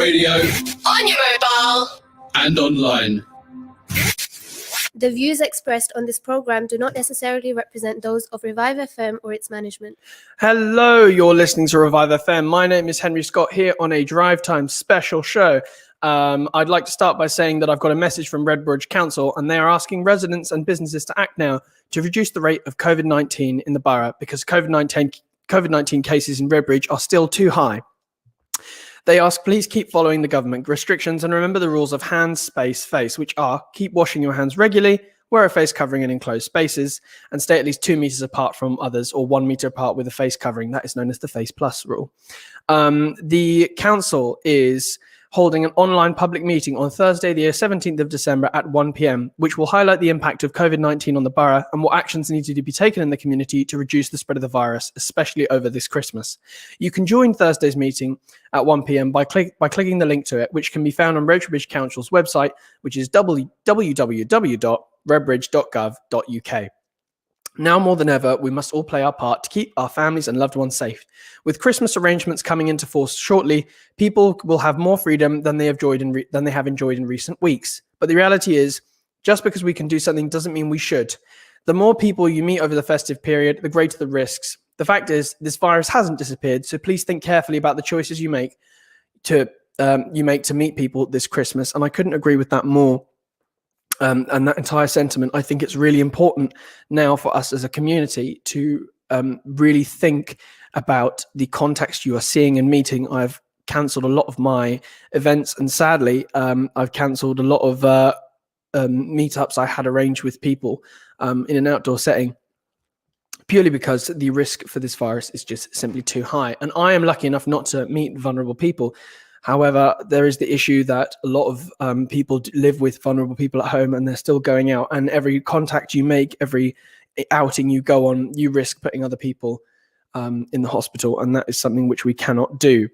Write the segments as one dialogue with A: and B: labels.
A: radio,
B: on your mobile,
A: and online.
C: The views expressed on this program do not necessarily represent those of Revive FM or its management.
D: Hello, you're listening to Revive FM. My name is Henry Scott here on a Drive Time special show. I'd like to start by saying that I've got a message from Redbridge Council, and they are asking residents and businesses to act now to reduce the rate of COVID-19 in the borough because COVID-19 cases in Redbridge are still too high. They ask, please keep following the government restrictions and remember the rules of hands, space, face, which are keep washing your hands regularly, wear a face covering in enclosed spaces, and stay at least 2 meters apart from others or 1 meter apart with a face covering. That is known as the Face Plus rule. The council is holding an online public meeting on Thursday, the 17th of December at 1 p.m, which will highlight the impact of COVID-19 on the borough and what actions need to be taken in the community to reduce the spread of the virus, especially over this Christmas. You can join Thursday's meeting at 1 p.m. by clicking the link to it, which can be found on Redbridge Council's website, which is www.redbridge.gov.uk. Now more than ever, we must all play our part to keep our families and loved ones safe. With Christmas arrangements coming into force shortly, people will have more freedom than they have enjoyed in recent weeks. But the reality is, just because we can do something doesn't mean we should. The more people you meet over the festive period, the greater the risks. The fact is, this virus hasn't disappeared, so please think carefully about the choices you make to meet people this Christmas. And I couldn't agree with that more. And that entire sentiment, I think it's really important now for us as a community to really think about the context you are seeing and meeting. I've cancelled a lot of my events, and sadly, I've cancelled a lot of meetups I had arranged with people in an outdoor setting, purely because the risk for this virus is just simply too high. And I am lucky enough not to meet vulnerable people. However, there is the issue that a lot of people live with vulnerable people at home and they're still going out. And every contact you make, every outing you go on, you risk putting other people in the hospital. And that is something which we cannot do.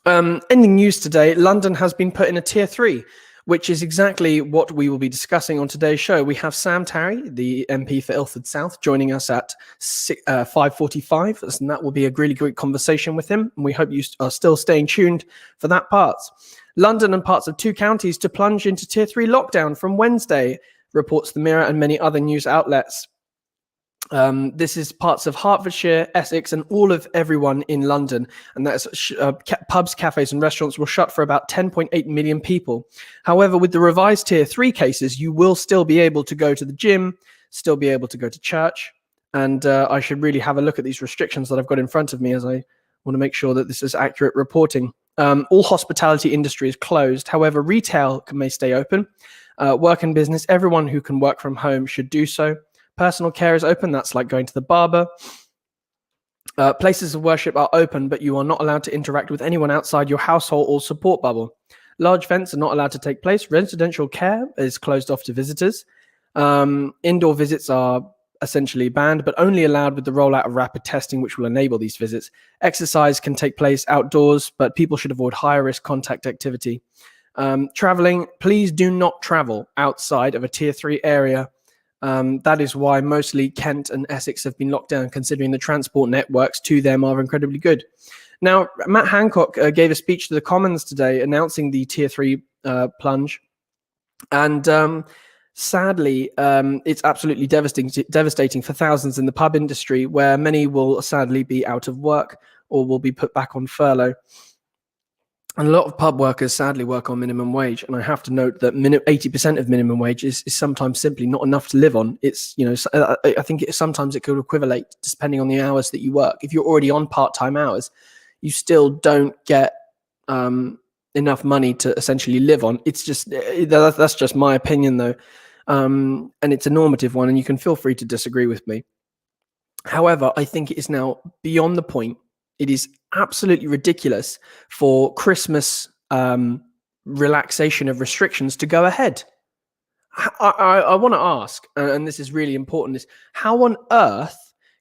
D: Ending news today, London has been put in a tier 3, which is exactly what we will be discussing on today's show. We have Sam Tarry, the MP for Ilford South, joining us at 5:45, and that will be a really great conversation with him. And we hope you are still staying tuned for that part. London and parts of 2 counties to plunge into tier 3 lockdown from Wednesday, reports the Mirror and many other news outlets. This is parts of Hertfordshire, Essex, and all of everyone in London. And that's pubs, cafes, and restaurants will shut for about 10.8 million people. However, with the revised tier 3 cases, you will still be able to go to the gym, still be able to go to church. And I should really have a look at these restrictions that I've got in front of me, as I want to make sure that this is accurate reporting. All hospitality industry is closed. However, retail may stay open. Work and business, everyone who can work from home should do so. Personal care is open. That's like going to the barber. Places of worship are open, but you are not allowed to interact with anyone outside your household or support bubble. Large events are not allowed to take place. Residential care is closed off to visitors. Indoor visits are essentially banned, but only allowed with the rollout of rapid testing, which will enable these visits. Exercise can take place outdoors, but people should avoid higher risk contact activity. Traveling, please do not travel outside of a tier 3 area. That is why mostly Kent and Essex have been locked down, considering the transport networks to them are incredibly good. Now, Matt Hancock gave a speech to the Commons today announcing the tier 3 plunge. And sadly, it's absolutely devastating for thousands in the pub industry, where many will sadly be out of work or will be put back on furlough. And a lot of pub workers sadly work on minimum wage. And I have to note that 80% of minimum wage is sometimes simply not enough to live on. It's, I think sometimes it could equivalent depending on the hours that you work. If you're already on part-time hours, you still don't get enough money to essentially live on. It's just, that's just my opinion though. And it's a normative one, and you can feel free to disagree with me. However, I think it is now beyond the point. It is absolutely ridiculous for Christmas relaxation of restrictions to go ahead. I want to ask, and this is really important, is how on earth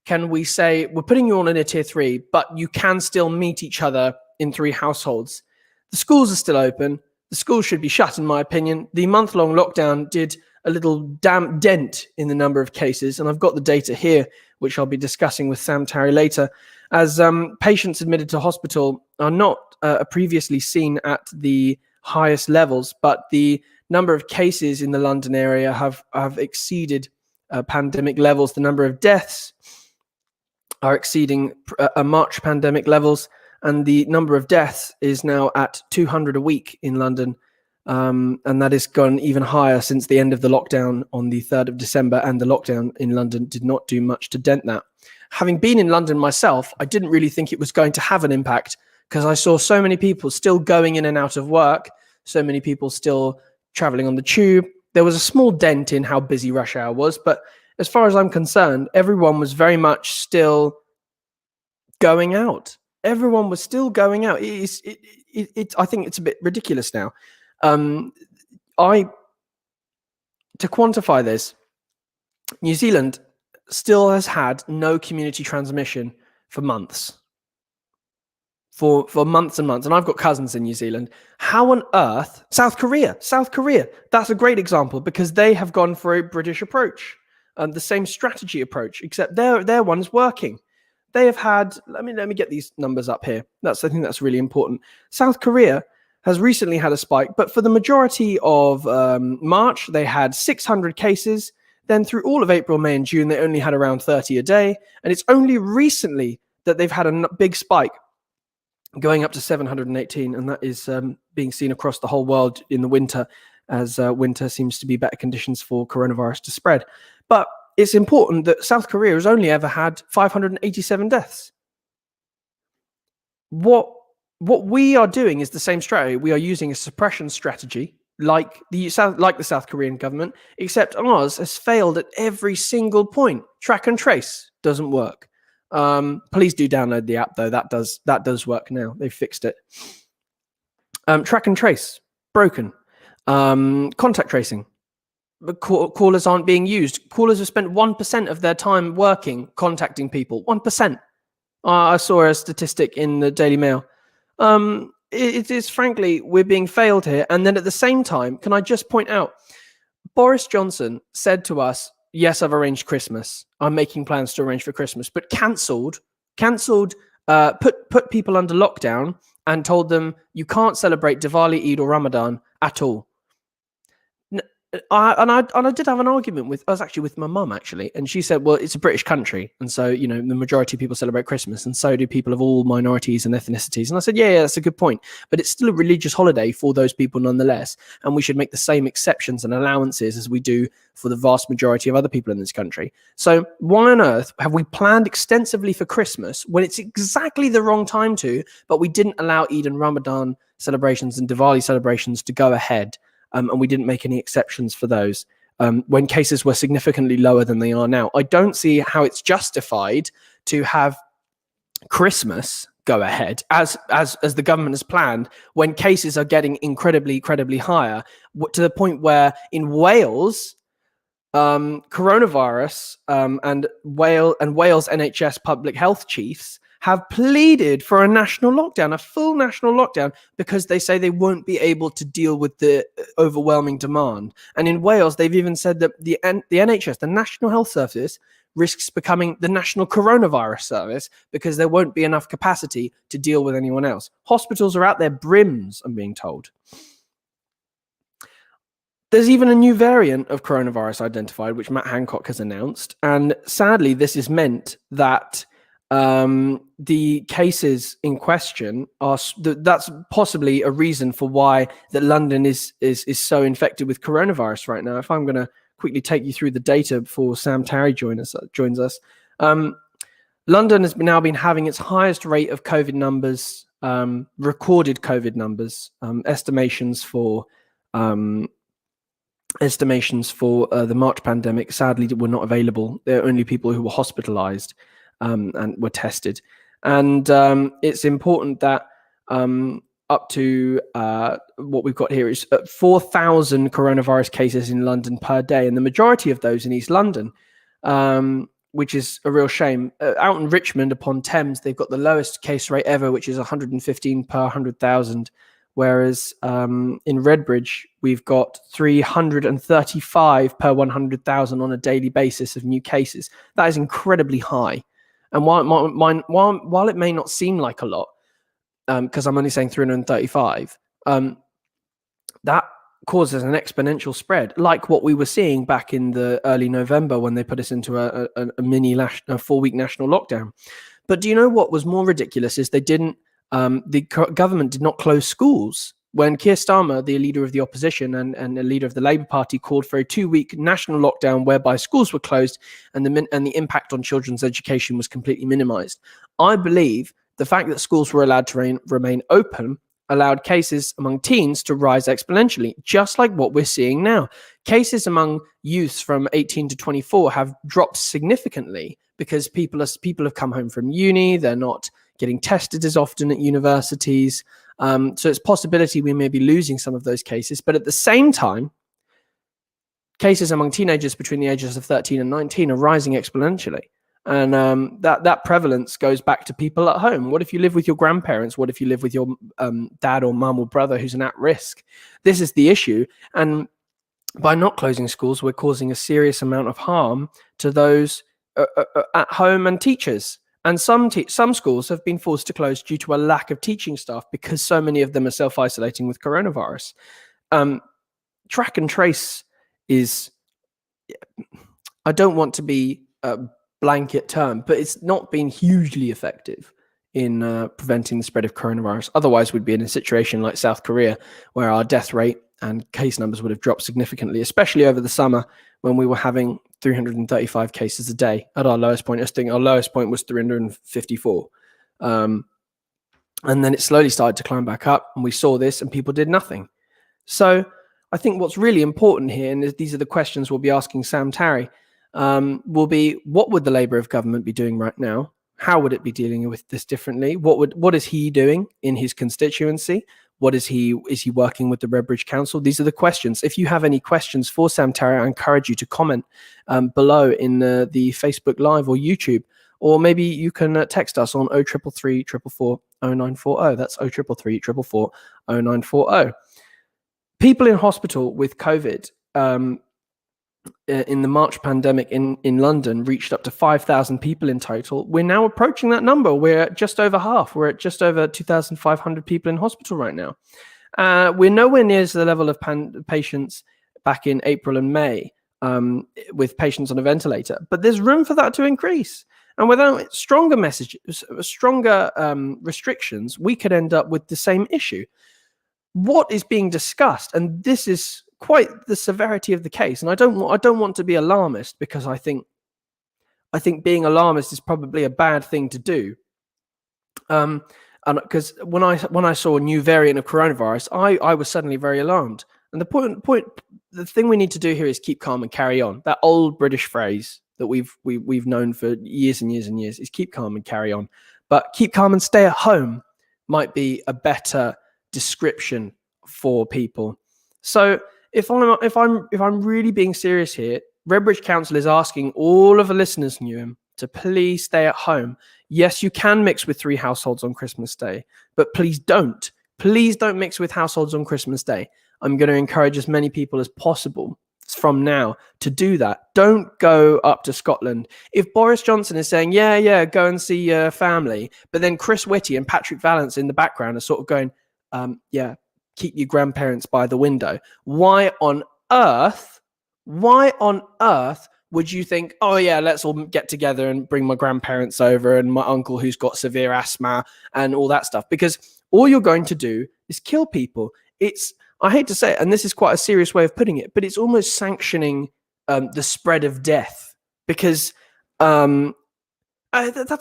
D: can we say we're putting you on in a tier 3, but you can still meet each other in 3 households? The schools are still open. The schools should be shut, in my opinion. The month-long lockdown did a little dent in the number of cases, and I've got the data here, which I'll be discussing with Sam Tarry later, as patients admitted to hospital are not previously seen at the highest levels, but the number of cases in the London area have exceeded pandemic levels. The number of deaths are exceeding March pandemic levels, and the number of deaths is now at 200 a week in London. And that has gone even higher since the end of the lockdown on the 3rd of December, and the lockdown in London did not do much to dent that. Having been in London myself, I didn't really think it was going to have an impact, because I saw so many people still going in and out of work, so many people still traveling on the tube. There was a small dent in how busy rush hour was, but as far as I'm concerned, everyone was very much still going out. Everyone was still going out. I think it's a bit ridiculous now. To quantify this, New Zealand still has had no community transmission for months. For months and months. And I've got cousins in New Zealand. How on earth? South Korea. That's a great example, because they have gone for a British approach, the same strategy approach, except their one's working. They have had, let me get these numbers up here. I think that's really important. South Korea has recently had a spike, but for the majority of March, they had 600 cases. Then through all of April, May, and June, they only had around 30 a day. And it's only recently that they've had a big spike, going up to 718. And that is being seen across the whole world in the winter, as winter seems to be better conditions for coronavirus to spread. But it's important that South Korea has only ever had 587 deaths. What we are doing is the same strategy. We are using a suppression strategy like the South Korean government, except ours has failed at every single point. Track and trace doesn't work. Please do download the app, though. That does work now. They've fixed it. Track and trace broken. Contact tracing. The callers aren't being used. Callers have spent 1% of their time working, contacting people. 1%. I saw a statistic in the Daily Mail. It is, frankly, we're being failed here. And then at the same time, can I just point out, Boris Johnson said to us, yes, I've arranged Christmas. I'm making plans to arrange for Christmas, but cancelled, put people under lockdown and told them you can't celebrate Diwali, Eid or Ramadan at all. I did have an argument with my mum, actually, and she said, well, it's a British country, and so, the majority of people celebrate Christmas, and so do people of all minorities and ethnicities. And I said, yeah, that's a good point, but it's still a religious holiday for those people nonetheless, and we should make the same exceptions and allowances as we do for the vast majority of other people in this country. So why on earth have we planned extensively for Christmas when it's exactly the wrong time to, but we didn't allow Eid and Ramadan celebrations and Diwali celebrations to go ahead? And we didn't make any exceptions for those when cases were significantly lower than they are now. I don't see how it's justified to have Christmas go ahead as the government has planned when cases are getting incredibly higher, to the point where in Wales, coronavirus and Wales NHS public health chiefs have pleaded for a national lockdown, a full national lockdown, because they say they won't be able to deal with the overwhelming demand. And in Wales, they've even said that the NHS, the National Health Service, risks becoming the National Coronavirus Service because there won't be enough capacity to deal with anyone else. Hospitals are out their brims, I'm being told. There's even a new variant of coronavirus identified, which Matt Hancock has announced. And sadly, this has meant that the cases in question are that's possibly a reason for why that London is so infected with coronavirus right now. If I'm going to quickly take you through the data before Sam Tarry joins us, London has now been having its highest rate of COVID numbers, recorded COVID numbers. Estimations for the March pandemic sadly were not available. They're only people who were hospitalized and were tested. And it's important that up to what we've got here is 4,000 coronavirus cases in London per day, and the majority of those in East London, which is a real shame. Out in Richmond upon Thames, they've got the lowest case rate ever, which is 115 per 100,000, whereas in Redbridge, we've got 335 per 100,000 on a daily basis of new cases. That is incredibly high. And while it may not seem like a lot, because I'm only saying 335, that causes an exponential spread, like what we were seeing back in the early November when they put us into a 4-week national lockdown. But do you know what was more ridiculous is the government did not close schools. When Keir Starmer, the leader of the opposition and the leader of the Labour Party, called for a 2-week national lockdown whereby schools were closed and the impact on children's education was completely minimised. I believe the fact that schools were allowed to remain open allowed cases among teens to rise exponentially, just like what we're seeing now. Cases among youths from 18 to 24 have dropped significantly because people have come home from uni, they're not getting tested as often at universities. So it's possibility we may be losing some of those cases. But at the same time, cases among teenagers between the ages of 13 and 19 are rising exponentially. And that prevalence goes back to people at home. What if you live with your grandparents? What if you live with your dad or mum or brother who's at risk? This is the issue. And by not closing schools, we're causing a serious amount of harm to those at home and teachers. And some schools have been forced to close due to a lack of teaching staff because so many of them are self-isolating with coronavirus. Track and trace is, I don't want to be blanket term, but it's not been hugely effective in preventing the spread of coronavirus. Otherwise, we'd be in a situation like South Korea, where our death rate and case numbers would have dropped significantly, especially over the summer when we were having 335 cases a day at our lowest point. I think our lowest point was 354. And then it slowly started to climb back up, and we saw this, and people did nothing. So I think what's really important here, and these are the questions we'll be asking Sam Tarry, will be, what would the Labour of government be doing right now? How would it be dealing with this differently? What is he doing in his constituency? Is he working with the Redbridge Council? These are the questions. If you have any questions for Sam Tarry, I encourage you to comment below in the Facebook Live or YouTube, or maybe you can text us on 0333 444 0940. That's 0333 444 0940. People in hospital with COVID in the March pandemic in London reached up to 5,000 people in total. We're now approaching that number. We're at just over half. We're at just over 2,500 people in hospital right now. We're nowhere near the level of patients back in April and May with patients on a ventilator. But there's room for that to increase. And without stronger restrictions, we could end up with the same issue. What is being discussed, and this is quite the severity of the case, and I don't want to be alarmist, because I think being alarmist is probably a bad thing to do. And because when I saw a new variant of coronavirus, I was suddenly very alarmed. And the thing we need to do here is keep calm and carry on. That old British phrase that we've known for years and years and years is keep calm and carry on. But keep calm and stay at home might be a better description for people. So if I'm really being serious here, Redbridge Council is asking all of the listeners, Newham, to please stay at home. Yes, you can mix with 3 households on Christmas Day, but please don't. Please don't mix with households on Christmas Day. I'm going to encourage as many people as possible from now to do that. Don't go up to Scotland. If Boris Johnson is saying, yeah, go and see your family, but then Chris Whitty and Patrick Vallance in the background are sort of going, keep your grandparents by the window. Why on earth would you think, oh yeah, let's all get together and bring my grandparents over and my uncle who's got severe asthma and all that stuff? Because all you're going to do is kill people. I hate to say it, and this is quite a serious way of putting it, but it's almost sanctioning the spread of death, because that's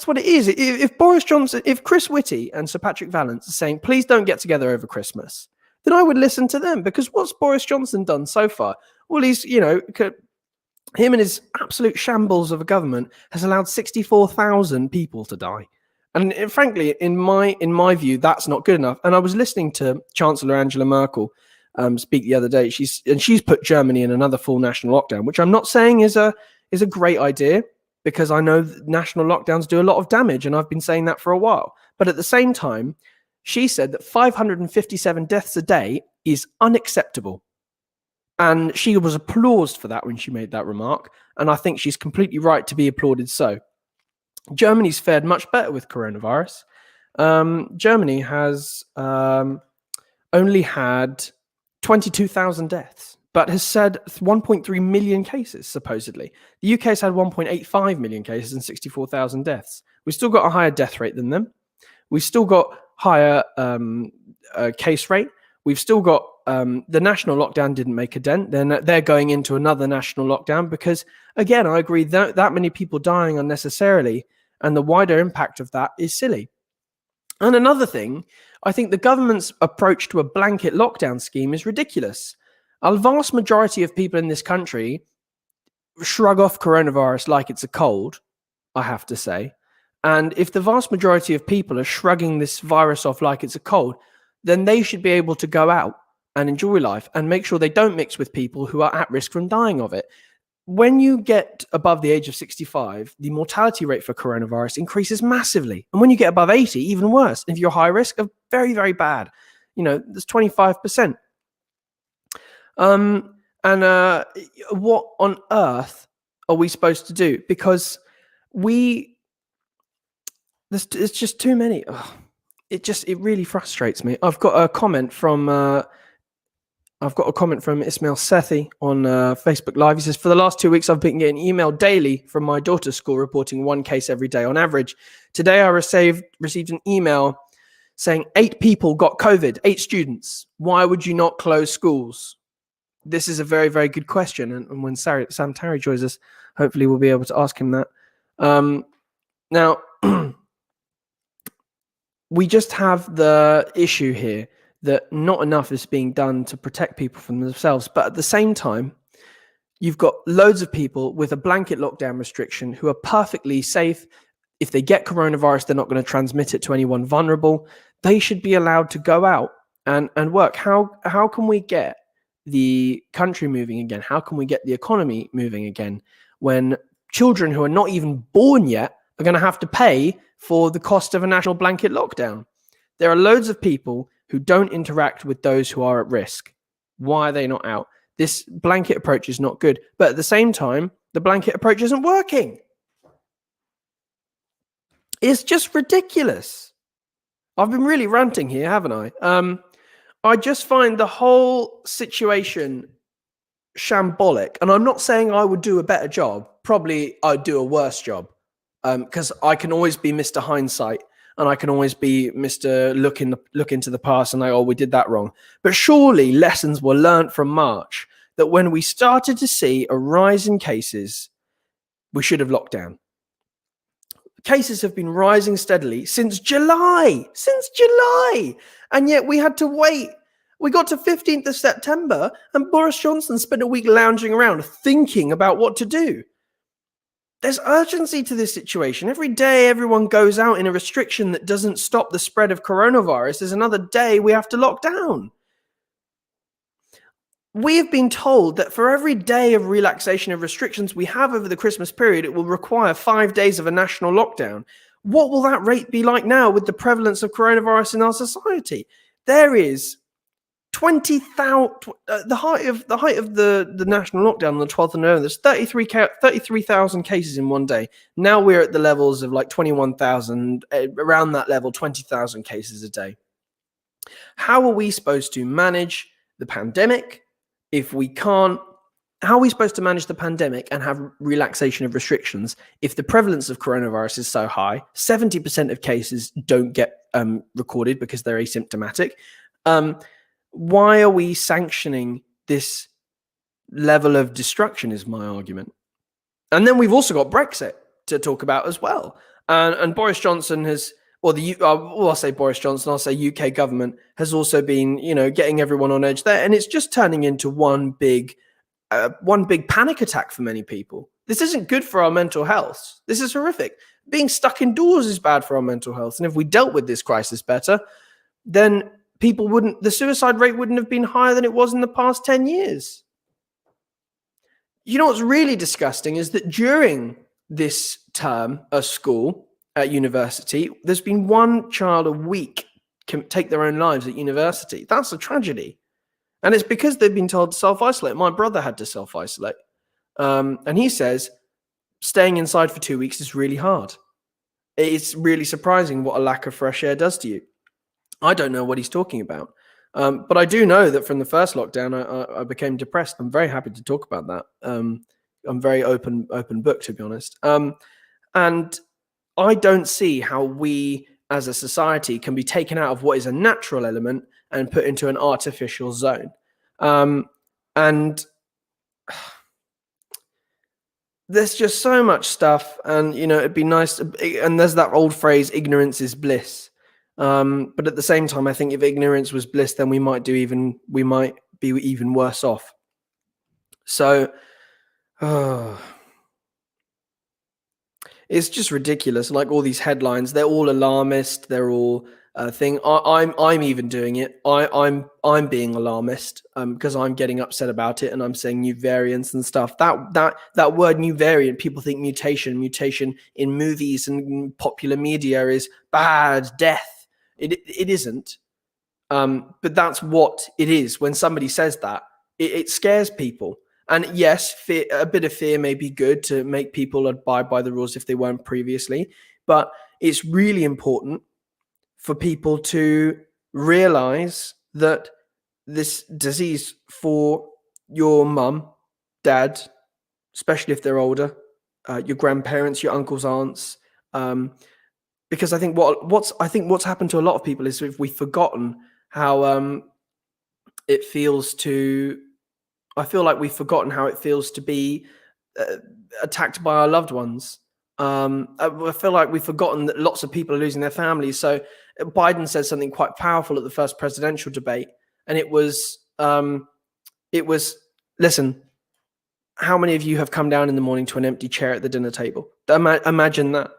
D: what it is. If Boris Johnson, if Chris Whitty and Sir Patrick Vallance are saying, please don't get together over Christmas, then I would listen to them, because what's Boris Johnson done so far? Well, he's, him and his absolute shambles of a government has allowed 64,000 people to die. And frankly, in my view, that's not good enough. And I was listening to Chancellor Angela Merkel speak the other day. She's put Germany in another full national lockdown, which I'm not saying is a great idea, because I know that national lockdowns do a lot of damage, and I've been saying that for a while. But at the same time, She said that 557 deaths a day is unacceptable. And she was applauded for that when she made that remark. And I think she's completely right to be applauded so. Germany's fared much better with coronavirus. Germany has only had 22,000 deaths, but has said 1.3 million cases, supposedly. The UK has had 1.85 million cases and 64,000 deaths. We've still got a higher death rate than them. We've still got higher case rate. We've still got the national lockdown didn't make a dent. Then they're going into another national lockdown because, again, I agree that many people dying unnecessarily and the wider impact of that is silly. And another thing, I think the government's approach to a blanket lockdown scheme is ridiculous. A vast majority of people in this country shrug off coronavirus like it's a cold, I have to say. And if the vast majority of people are shrugging this virus off like it's a cold, then they should be able to go out and enjoy life and make sure they don't mix with people who are at risk from dying of it. When you get above the age of 65, the mortality rate for coronavirus increases massively. And when you get above 80, even worse. If you're high risk, very, very bad. There's 25%. What on earth are we supposed to do? Because it's just too many. It really frustrates me. I've got a comment from Ismail Sethi on Facebook Live. He says, for the last 2 weeks, I've been getting email daily from my daughter's school reporting one case every day on average. Today, I received an email saying 8 people got COVID, 8 students. Why would you not close schools? This is a very, very good question. And when Sam Tarry joins us, hopefully we'll be able to ask him that. Now, we just have the issue here that not enough is being done to protect people from themselves. But at the same time, you've got loads of people with a blanket lockdown restriction who are perfectly safe. If they get coronavirus, they're not going to transmit it to anyone vulnerable. They should be allowed to go out and work. How can we get the country moving again? How can we get the economy moving again when children who are not even born yet are going to have to pay for the cost of a national blanket lockdown? There are loads of people who don't interact with those who are at risk. Why are they not out? This blanket approach is not good. But at the same time, the blanket approach isn't working. It's just ridiculous. I've been really ranting here, haven't I? I just find the whole situation shambolic. And I'm not saying I would do a better job. Probably I'd do a worse job. Because I can always be Mr. Hindsight. And I can always be Mr. Look into the past and we did that wrong. But surely lessons were learned from March that when we started to see a rise in cases, we should have locked down. Cases have been rising steadily since July. And yet we had to wait. We got to 15th of September and Boris Johnson spent a week lounging around thinking about what to do. There's urgency to this situation. Every day everyone goes out in a restriction that doesn't stop the spread of coronavirus. There's another day we have to lock down. We have been told that for every day of relaxation of restrictions we have over the Christmas period, it will require 5 days of a national lockdown. What will that rate be like now with the prevalence of coronavirus in our society? There is 20,000, the height of the national lockdown on the 12th of November, there's 33,000 cases in one day. Now we're at the levels of like 21,000, around that level, 20,000 cases a day. How are we supposed to manage the pandemic if we can't? How are we supposed to manage the pandemic and have relaxation of restrictions if the prevalence of coronavirus is so high? 70% of cases don't get recorded because they're asymptomatic. Why are we sanctioning this level of destruction is my argument. And then we've also got Brexit to talk about as well. And Boris Johnson has, I'll say Boris Johnson, I'll say UK government has also been, getting everyone on edge there. And it's just turning into one big panic attack for many people. This isn't good for our mental health. This is horrific. Being stuck indoors is bad for our mental health. And if we dealt with this crisis better, then the suicide rate wouldn't have been higher than it was in the past 10 years. You know what's really disgusting is that during this term of school at university, there's been one child a week take their own lives at university. That's a tragedy. And it's because they've been told to self-isolate. My brother had to self-isolate. And he says staying inside for 2 weeks is really hard. It's really surprising what a lack of fresh air does to you. I don't know what he's talking about. But I do know that from the first lockdown, I became depressed. I'm very happy to talk about that. I'm very open book, to be honest. And I don't see how we as a society can be taken out of what is a natural element and put into an artificial zone. And there's just so much stuff. And, you know, it'd be nice and there's that old phrase, ignorance is bliss. But at the same time, I think if ignorance was bliss, then we might be even worse off. So, it's just ridiculous. Like all these headlines, they're all alarmist. They're all thing. I'm even doing it. I'm being alarmist because I'm getting upset about it, and I'm saying new variants and stuff. That word new variant, people think mutation in movies and popular media is bad, death. It isn't. But that's what it is. When somebody says that, it scares people. And yes, a bit of fear may be good to make people abide by the rules if they weren't previously. But it's really important for people to realize that this disease for your mum, dad, especially if they're older, your grandparents, your uncles, aunts, because I think what's happened to a lot of people is we've forgotten how it feels to. I feel like we've forgotten how it feels to be attacked by our loved ones. I feel like we've forgotten that lots of people are losing their families. So Biden said something quite powerful at the first presidential debate, and it was, listen, how many of you have come down in the morning to an empty chair at the dinner table? Imagine that.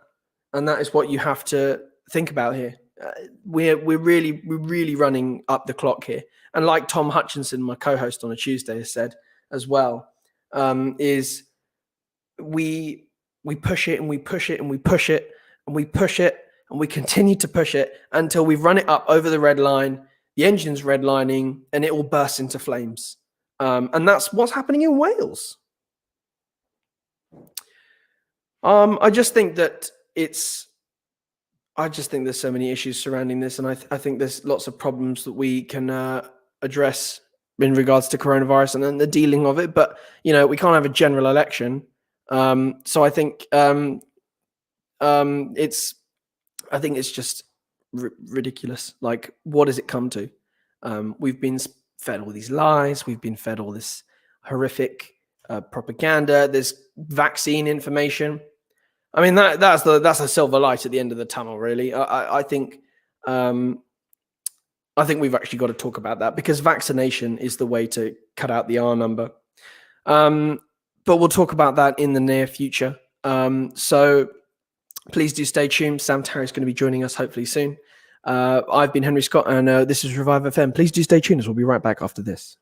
D: And that is what you have to think about here. We're really running up the clock here. And like Tom Hutchinson, my co-host on a Tuesday, has said as well, is we push it and we push it and we push it and we push it and we continue to push it until we've run it up over the red line, the engine's redlining, and it will burst into flames. And that's what's happening in Wales. I just think there's so many issues surrounding this, and I think there's lots of problems that we can address in regards to coronavirus and then the dealing of it. But you know, we can't have a general election, so I think it's just ridiculous. Like, what does it come to? We've been fed all these lies. We've been fed all this horrific propaganda. There's vaccine information. I mean, that's a silver light at the end of the tunnel, really. I think we've actually got to talk about that, because vaccination is the way to cut out the R number. But we'll talk about that in the near future. So please do stay tuned. Sam Tarry is going to be joining us hopefully soon. I've been Henry Scott, and this is Revive FM. Please do stay tuned, as we'll be right back after this.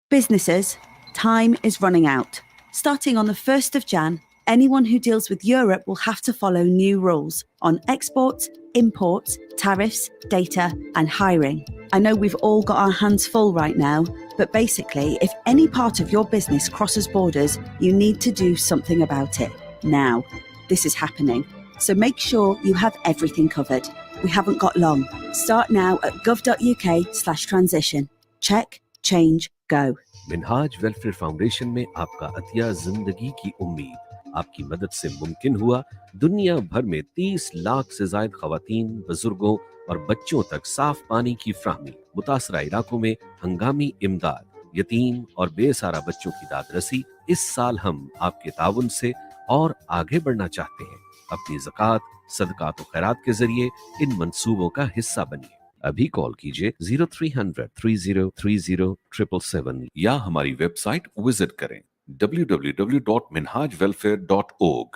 A: Businesses, time is running out. Starting on the 1st of Jan, anyone who deals with Europe will have to follow new rules on exports, imports, tariffs, data, and hiring. I know we've all got our hands full right now, but basically, if any part of your business crosses borders, you need to do something about it now. This is happening. So make sure you have everything covered. We haven't got long. Start now at gov.uk/transition. Check, change, go.
E: Minhaj welfare foundation में आपका अतिया जिंदगी की उम्मीद। आपकी मदद से मुमकिन हुआ दुनिया भर में 30 लाख से ज्यादा खवातीन, बुजुर्गों और बच्चों तक साफ पानी की फ्राहमी। मुतासरा इलाकों में हंगामी इमदाद, यतीम और बेसहारा बच्चों की दादरसी। इस साल हम आपके ताउन से और आगे बढ़ना चाहते हैं। अपनी ज़कात, सदकात और खैरात के जरिए इन मंसूबों का हिस्सा बनिए। अभी कॉल कीजिए 0300 3030 777 या हमारी वेबसाइट विजिट करें www.minhajwelfare.org.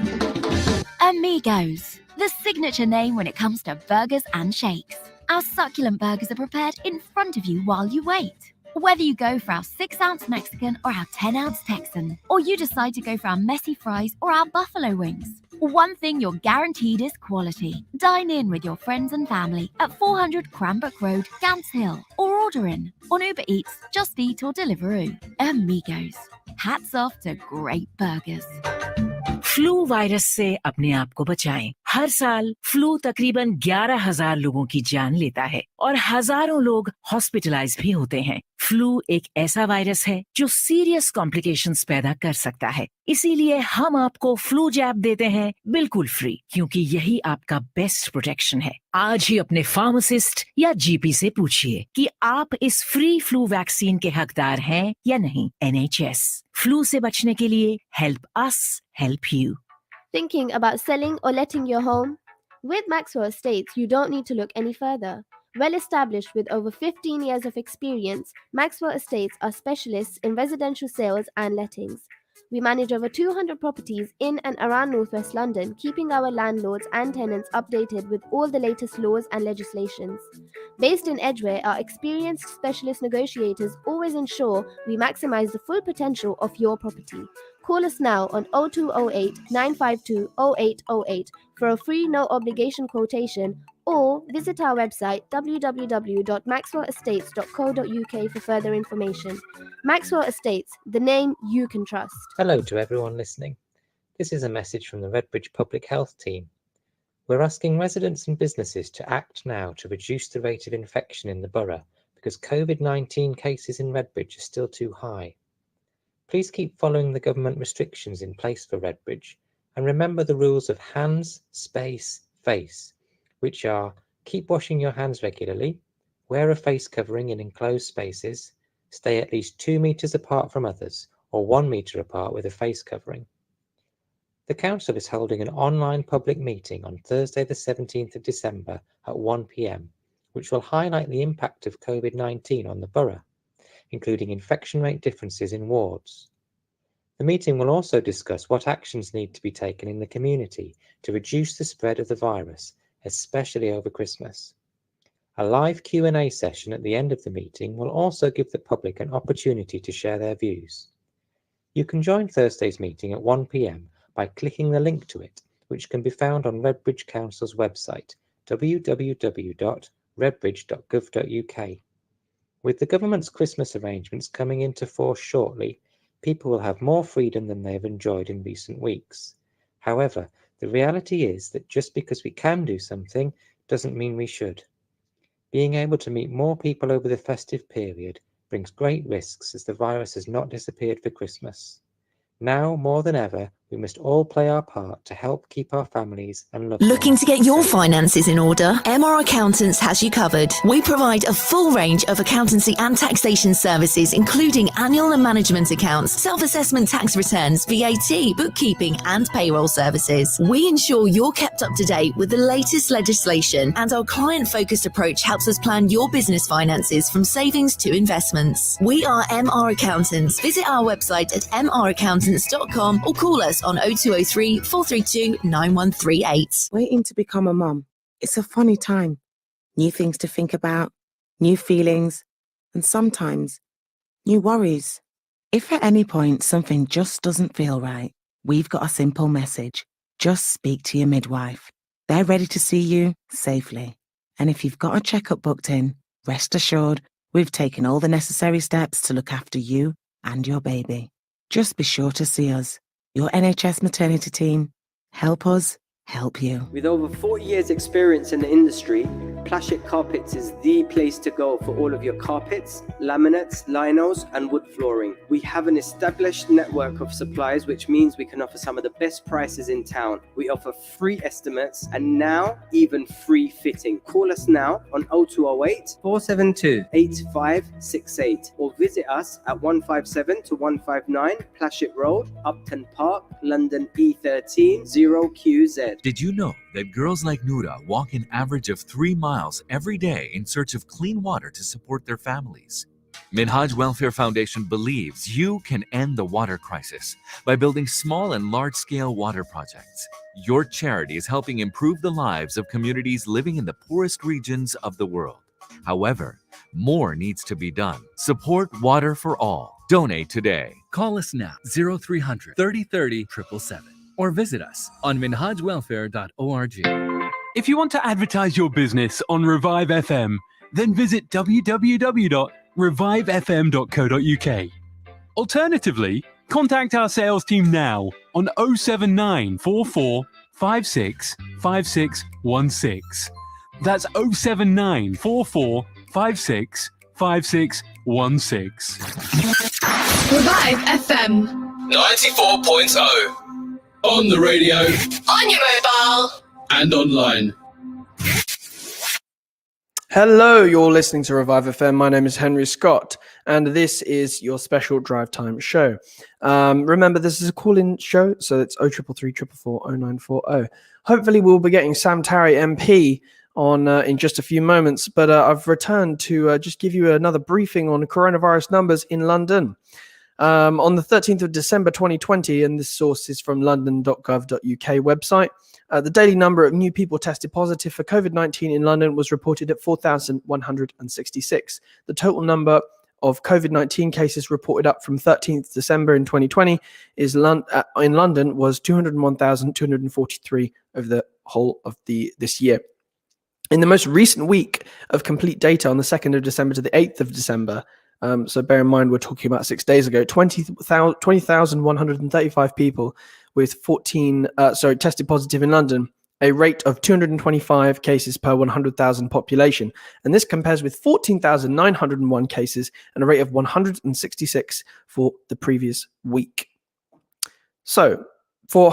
F: Amigos, the signature name when it comes to burgers and shakes. Our succulent burgers are prepared in front of you while you wait. Whether you go for our 6-ounce Mexican or our 10-ounce Texan, or you decide to go for our messy fries or our buffalo wings, One thing you're guaranteed is quality. Dine in with your friends and family at 400 Cranbrook Road, Gants Hill, or order in on Uber Eats, Just Eat or Deliveroo. Amigos. Hats off to great burgers.
G: Flu virus से अपने आप को बचाएं। हर साल flu तकरीबन 11,000 लोगों की जान लेता है और हजारों लोग हॉस्पिटलाइज भी होते हैं। फ्लू एक ऐसा वायरस है जो सीरियस कॉम्प्लिकेशंस पैदा कर सकता है। इसीलिए हम आपको फ्लू जैब देते हैं बिल्कुल फ्री, क्योंकि यही आपका बेस्ट प्रोटेक्शन है। आज ही अपने फार्मासिस्ट या जीपी से पूछिए कि आप इस फ्री फ्लू वैक्सीन के हकदार हैं या नहीं। NHS, फ्लू से बचने के लिए help us help you.
C: Thinking about selling or letting your home? With Maxwell Estates, you don't need to look any further. Well established with over 15 years of experience, Maxwell Estates are specialists in residential sales and lettings. We manage over 200 properties in and around Northwest London, keeping our landlords and tenants updated with all the latest laws and legislations. Based in Edgware, our experienced specialist negotiators always ensure we maximize the full potential of your property. Call us now on 0208 952 0808 for a free no obligation quotation, or visit our website www.maxwellestates.co.uk for further information. Maxwell Estates, the name you can trust.
H: Hello to everyone listening. This is a message from the Redbridge Public Health team. We're asking residents and businesses to act now to reduce the rate of infection in the borough because COVID-19 cases in Redbridge are still too high. Please keep following the government restrictions in place for Redbridge and remember the rules of hands, space, face, which are keep washing your hands regularly, wear a face covering in enclosed spaces, stay at least 2 metres apart from others or 1 metre apart with a face covering. The Council is holding an online public meeting on Thursday the 17th of December at 1 p.m, which will highlight the impact of COVID-19 on the borough, including infection rate differences in wards. The meeting will also discuss what actions need to be taken in the community to reduce the spread of the virus, especially over Christmas. A live Q&A session at the end of the meeting will also give the public an opportunity to share their views. You can join Thursday's meeting at 1 p.m. by clicking the link to it, which can be found on Redbridge Council's website, www.redbridge.gov.uk. With the government's Christmas arrangements coming into force shortly, people will have more freedom than they have enjoyed in recent weeks. However, the reality is that just because we can do something doesn't mean we should. Being able to meet more people over the festive period brings great risks as the virus has not disappeared for Christmas. Now, more than ever, we must all play our part to help keep our families and loved
I: Looking
H: ones
I: to get your
H: safe.
I: finances in order? MR Accountants has you covered. We provide a full range of accountancy and taxation services, including annual and management accounts, self-assessment tax returns, VAT, bookkeeping, and payroll services. We ensure you're kept up to date with the latest legislation, and our client-focused approach helps us plan your business finances from savings to investments. We are MR Accountants. Visit our website at mraccountants.com or call us on 0203 432 9138.
J: Waiting to become a mum. It's a funny time. New things to think about, new feelings, and sometimes new worries. If at any point something just doesn't feel right, we've got a simple message. Just speak to your midwife. They're ready to see you safely. And if you've got a checkup booked in, rest assured, we've taken all the necessary steps to look after you and your baby. Just be sure to see us. Your NHS maternity team. Help us, help you.
K: With over 40 years experience in the industry, Plastic Carpets is the place to go for all of your carpets, laminates, linos and wood flooring. We have an established network of suppliers, which means we can offer some of the best prices in town. We offer free estimates and now even free fitting. Call us now on 0208 472 8568 or visit us at 157 to 159 Plashet Road, Upton Park, London E13 0QZ.
L: Did you know that girls like Noura walk an average of 3 miles every day in search of clean water to support their families? Minhaj Welfare Foundation believes you can end the water crisis by building small and large-scale water projects. Your charity is helping improve the lives of communities living in the poorest regions of the world. However, more needs to be done. Support Water for All. Donate today. Call us now, 0300 3030 777.
M: or visit us on minhajwelfare.org.
N: If you want to advertise your business on Revive FM, then visit www.revivefm.co.uk. Alternatively, contact our sales team now on 07944 56 5616. That's 07944 56 5616.
B: Revive FM
O: 94.0. On the radio.
B: on your mobile.
O: And online.
D: Hello, you're listening to Revive FM. My name is Henry Scott, and this is your special drive time show. Remember, this is a call-in show, so it's 0333 444 0940. Hopefully, we'll be getting Sam Tarry, MP, on in just a few moments, but I've returned to just give you another briefing on coronavirus numbers in London. On the 13th of December 2020, and this source is from london.gov.uk website, the daily number of new people tested positive for COVID-19 in London was reported at 4,166. The total number of COVID-19 cases reported up from 13th December in 2020 is in London was 201,243 over the whole of this year. In the most recent week of complete data on the 2nd of December to the 8th of December, so bear in mind we're talking about 6 days ago, 20,135 people with tested positive in London, a rate of 225 cases per 100,000 population. And this compares with 14,901 cases and a rate of 166 for the previous week. So for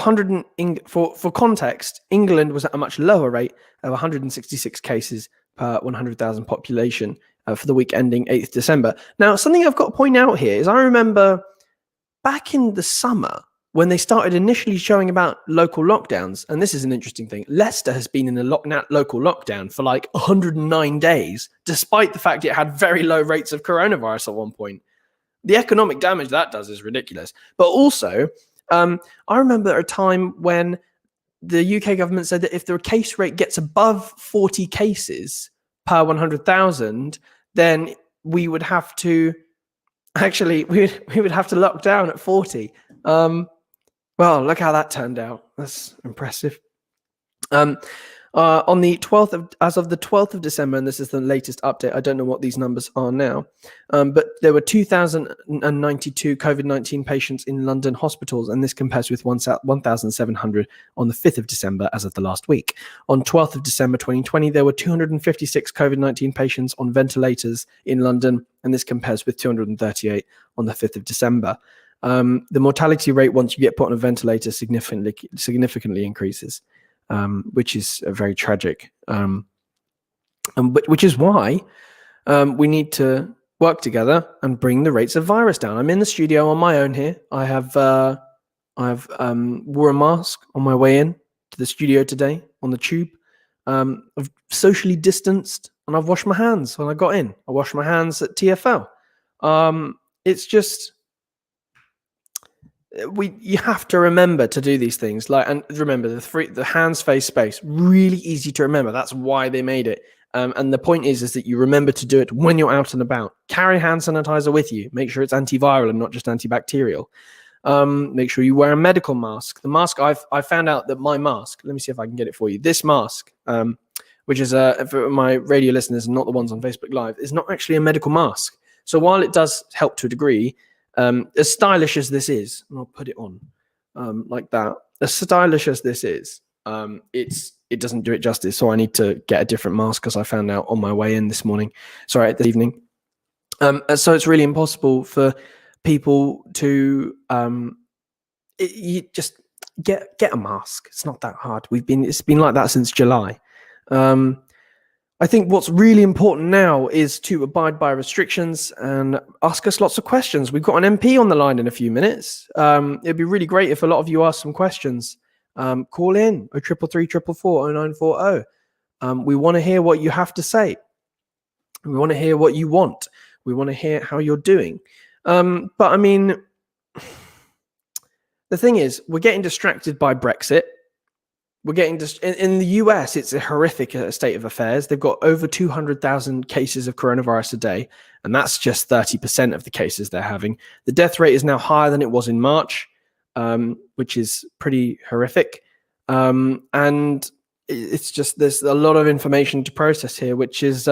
D: context, England was at a much lower rate of 166 cases per 100,000 population for the week ending 8th December. Now, something I've got to point out here is I remember back in the summer when they started initially showing about local lockdowns, and this is an interesting thing, Leicester has been in a local lockdown for like 109 days, despite the fact it had very low rates of coronavirus at one point. The economic damage that does is ridiculous. But also, I remember a time when the UK government said that if the case rate gets above 40 cases per 100,000, then we would have to we would have to lock down at 40. Well, look how that turned out. That's impressive. On the 12th as of the 12th of December, and this is the latest update, I don't know what these numbers are now, but there were 2,092 COVID-19 patients in London hospitals, and this compares with 1,700 on the 5th of December as of the last week. On 12th of December 2020, there were 256 COVID-19 patients on ventilators in London, and this compares with 238 on the 5th of December. The mortality rate once you get put on a ventilator significantly increases. Which is very tragic, which is why we need to work together and bring the rates of virus down. I'm in the studio on my own here. I have wore a mask on my way in to the studio today on the tube. I've socially distanced and I've washed my hands when I got in. I washed my hands at TFL. It's just. You have to remember to do these things, and remember the hands, face, space, really easy to remember. That's why they made it. And the point is that you remember to do it when you're out and about. Carry hand sanitizer with you. Make sure it's antiviral and not just antibacterial. Make sure you wear a medical mask. The mask I found out that my mask. Let me see if I can get it for you. This mask, which is for my radio listeners and not the ones on Facebook Live, is not actually a medical mask. So while it does help to a degree. As stylish as this is, and I'll put it on like that. As stylish as this is, it doesn't do it justice. So I need to get a different mask because I found out on my way in this evening. So it's really impossible for people to you just get a mask. It's not that hard. It's been like that since July. I think what's really important now is to abide by restrictions and ask us lots of questions. We've got an MP on the line in a few minutes. It'd be really great if a lot of you ask some questions. Call in 0333 444 0940. We want to hear what you have to say. We want to hear what you want. We want to hear how you're doing. But I mean, the thing is, we're getting distracted by Brexit. We're getting in the US, it's a horrific state of affairs. They've got over 200,000 cases of coronavirus a day, and that's just 30% of the cases they're having. The death rate is now higher than it was in March. which is pretty horrific. And it's just, there's a lot of information to process here, which is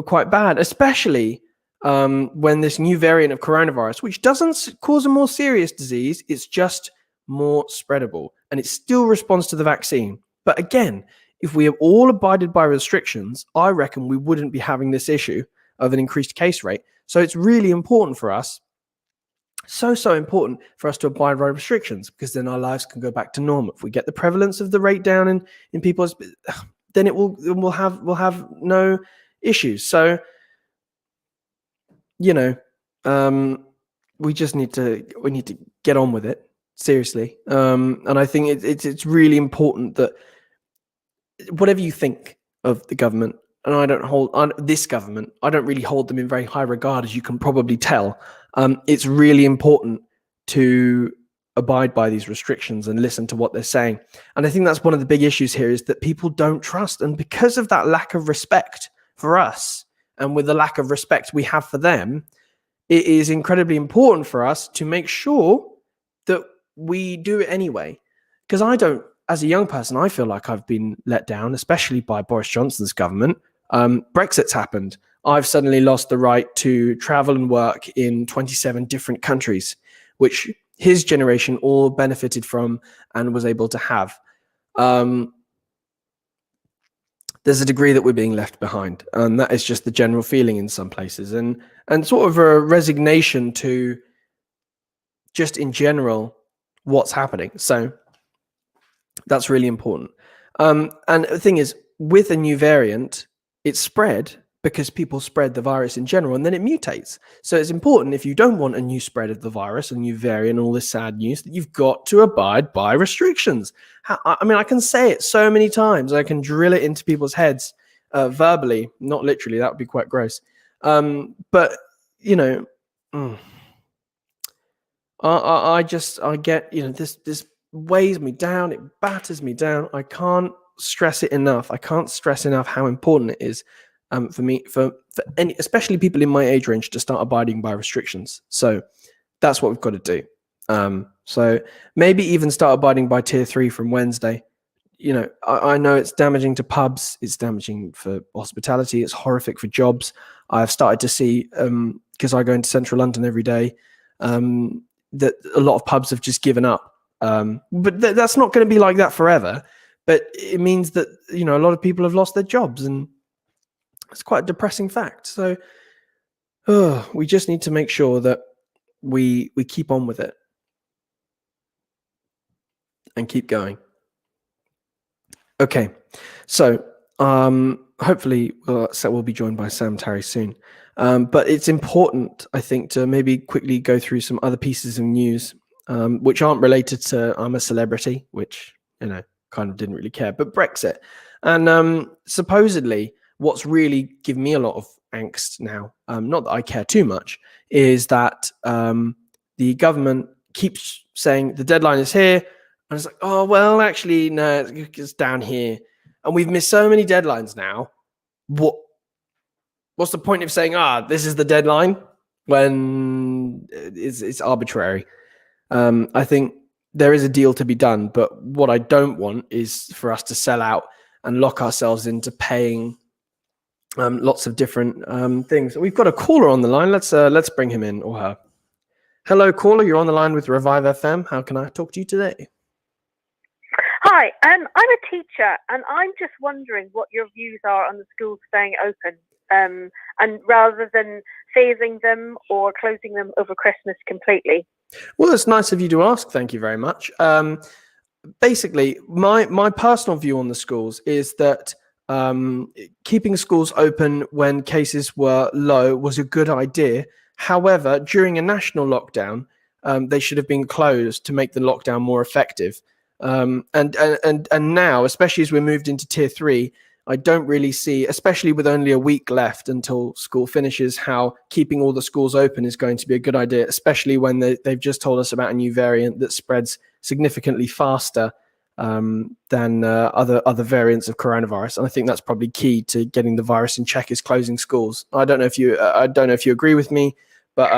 D: quite bad, especially when this new variant of coronavirus, which doesn't cause a more serious disease, it's just more spreadable, and it still responds to the vaccine. But again, if we have all abided by restrictions, I reckon we wouldn't be having this issue of an increased case rate. So it's really important for us, so important for us to abide by restrictions, because then our lives can go back to normal. If we get the prevalence of the rate down in people's, then we'll have no issues. So, you know, we need to get on with it, seriously. And I think it's really important that whatever you think of the government, and I don't hold this government, I don't really hold them in very high regard, as you can probably tell. It's really important to abide by these restrictions and listen to what they're saying. And I think that's one of the big issues here, is that people don't trust. And because of that lack of respect for us, and with the lack of respect we have for them, it is incredibly important for us to make sure that we do it anyway. Because as a young person, I feel like I've been let down, especially by Boris Johnson's government. Brexit's happened. I've suddenly lost the right to travel and work in 27 different countries, which his generation all benefited from and was able to have. There's a degree that we're being left behind, and that is just the general feeling in some places, and sort of a resignation to just in general what's happening. So that's really important. And the thing is, with a new variant, it's spread because people spread the virus in general, and then it mutates. So it's important, if you don't want a new spread of the virus, a new variant, all this sad news, that you've got to abide by restrictions. I mean, I can say it so many times. I can drill it into people's heads verbally, not literally. That would be quite gross. But, you know, I get, you know, this weighs me down. It batters me down. I can't stress it enough. I can't stress enough how important it is for any, especially people in my age range, to start abiding by restrictions. So that's what we've got to do. So maybe even start abiding by tier 3 from Wednesday. You know, I know it's damaging to pubs. It's damaging for hospitality. It's horrific for jobs. I've started to see, because I go into central London every day, that a lot of pubs have just given up. But that's not going to be like that forever. But it means that, you know, a lot of people have lost their jobs, and it's quite a depressing fact. So we just need to make sure that we keep on with it and keep going. Okay, so hopefully we'll be joined by Sam Tarry soon. But it's important, I think, to maybe quickly go through some other pieces of news which aren't related to I'm a Celebrity, which, you know, kind of didn't really care, but Brexit. And supposedly what's really given me a lot of angst now, not that I care too much, is that the government keeps saying the deadline is here, and it's like, oh, well, actually, no, it's down here. And we've missed so many deadlines now. What's the point of saying, this is the deadline, when it's arbitrary? I think there is a deal to be done, but what I don't want is for us to sell out and lock ourselves into paying lots of different things. We've got a caller on the line. Let's bring him in, or her. Hello, caller. You're on the line with Revive FM. How can I talk to you today?
P: Hi, I'm a teacher, and I'm just wondering what your views are on the schools staying open, and rather than phasing them or closing them over Christmas completely.
D: Well, it's nice of you to ask. Thank you very much. Basically, my personal view on the schools is that keeping schools open when cases were low was a good idea. However, during a national lockdown, they should have been closed to make the lockdown more effective. And now, especially as we're moved into tier 3, I don't really see, especially with only a week left until school finishes, how keeping all the schools open is going to be a good idea, especially when they've just told us about a new variant that spreads significantly faster than other variants of coronavirus. And I think that's probably key to getting the virus in check, is closing schools. I don't know if you agree with me, but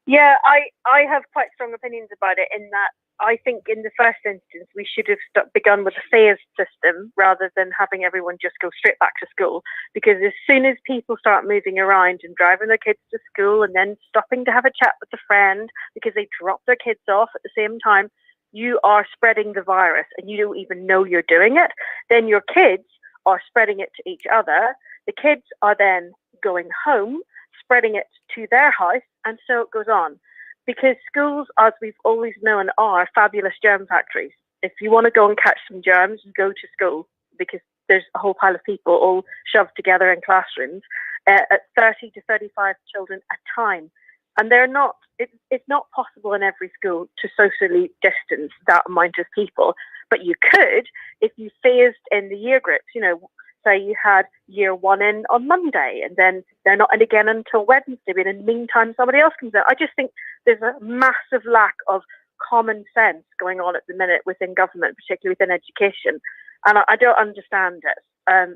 P: Yeah, I have quite strong opinions about it in that I think in the first instance we should have begun with a phased system rather than having everyone just go straight back to school. Because as soon as people start moving around and driving their kids to school and then stopping to have a chat with a friend because they drop their kids off at the same time, you are spreading the virus and you don't even know you're doing it. Then your kids are spreading it to each other. The kids are then going home, spreading it to their house, and so it goes on. Because schools, as we've always known, are fabulous germ factories. If you want to go and catch some germs, you go to school because there's a whole pile of people all shoved together in classrooms at 30 to 35 children at a time. And they're not, it's not possible in every school to socially distance that amount of people. But you could if you phased in the year groups, you know, say you had year one in on Monday and then they're not in again until Wednesday, but in the meantime somebody else comes in. I just think there's a massive lack of common sense going on at the minute within government, particularly within education. And I don't understand it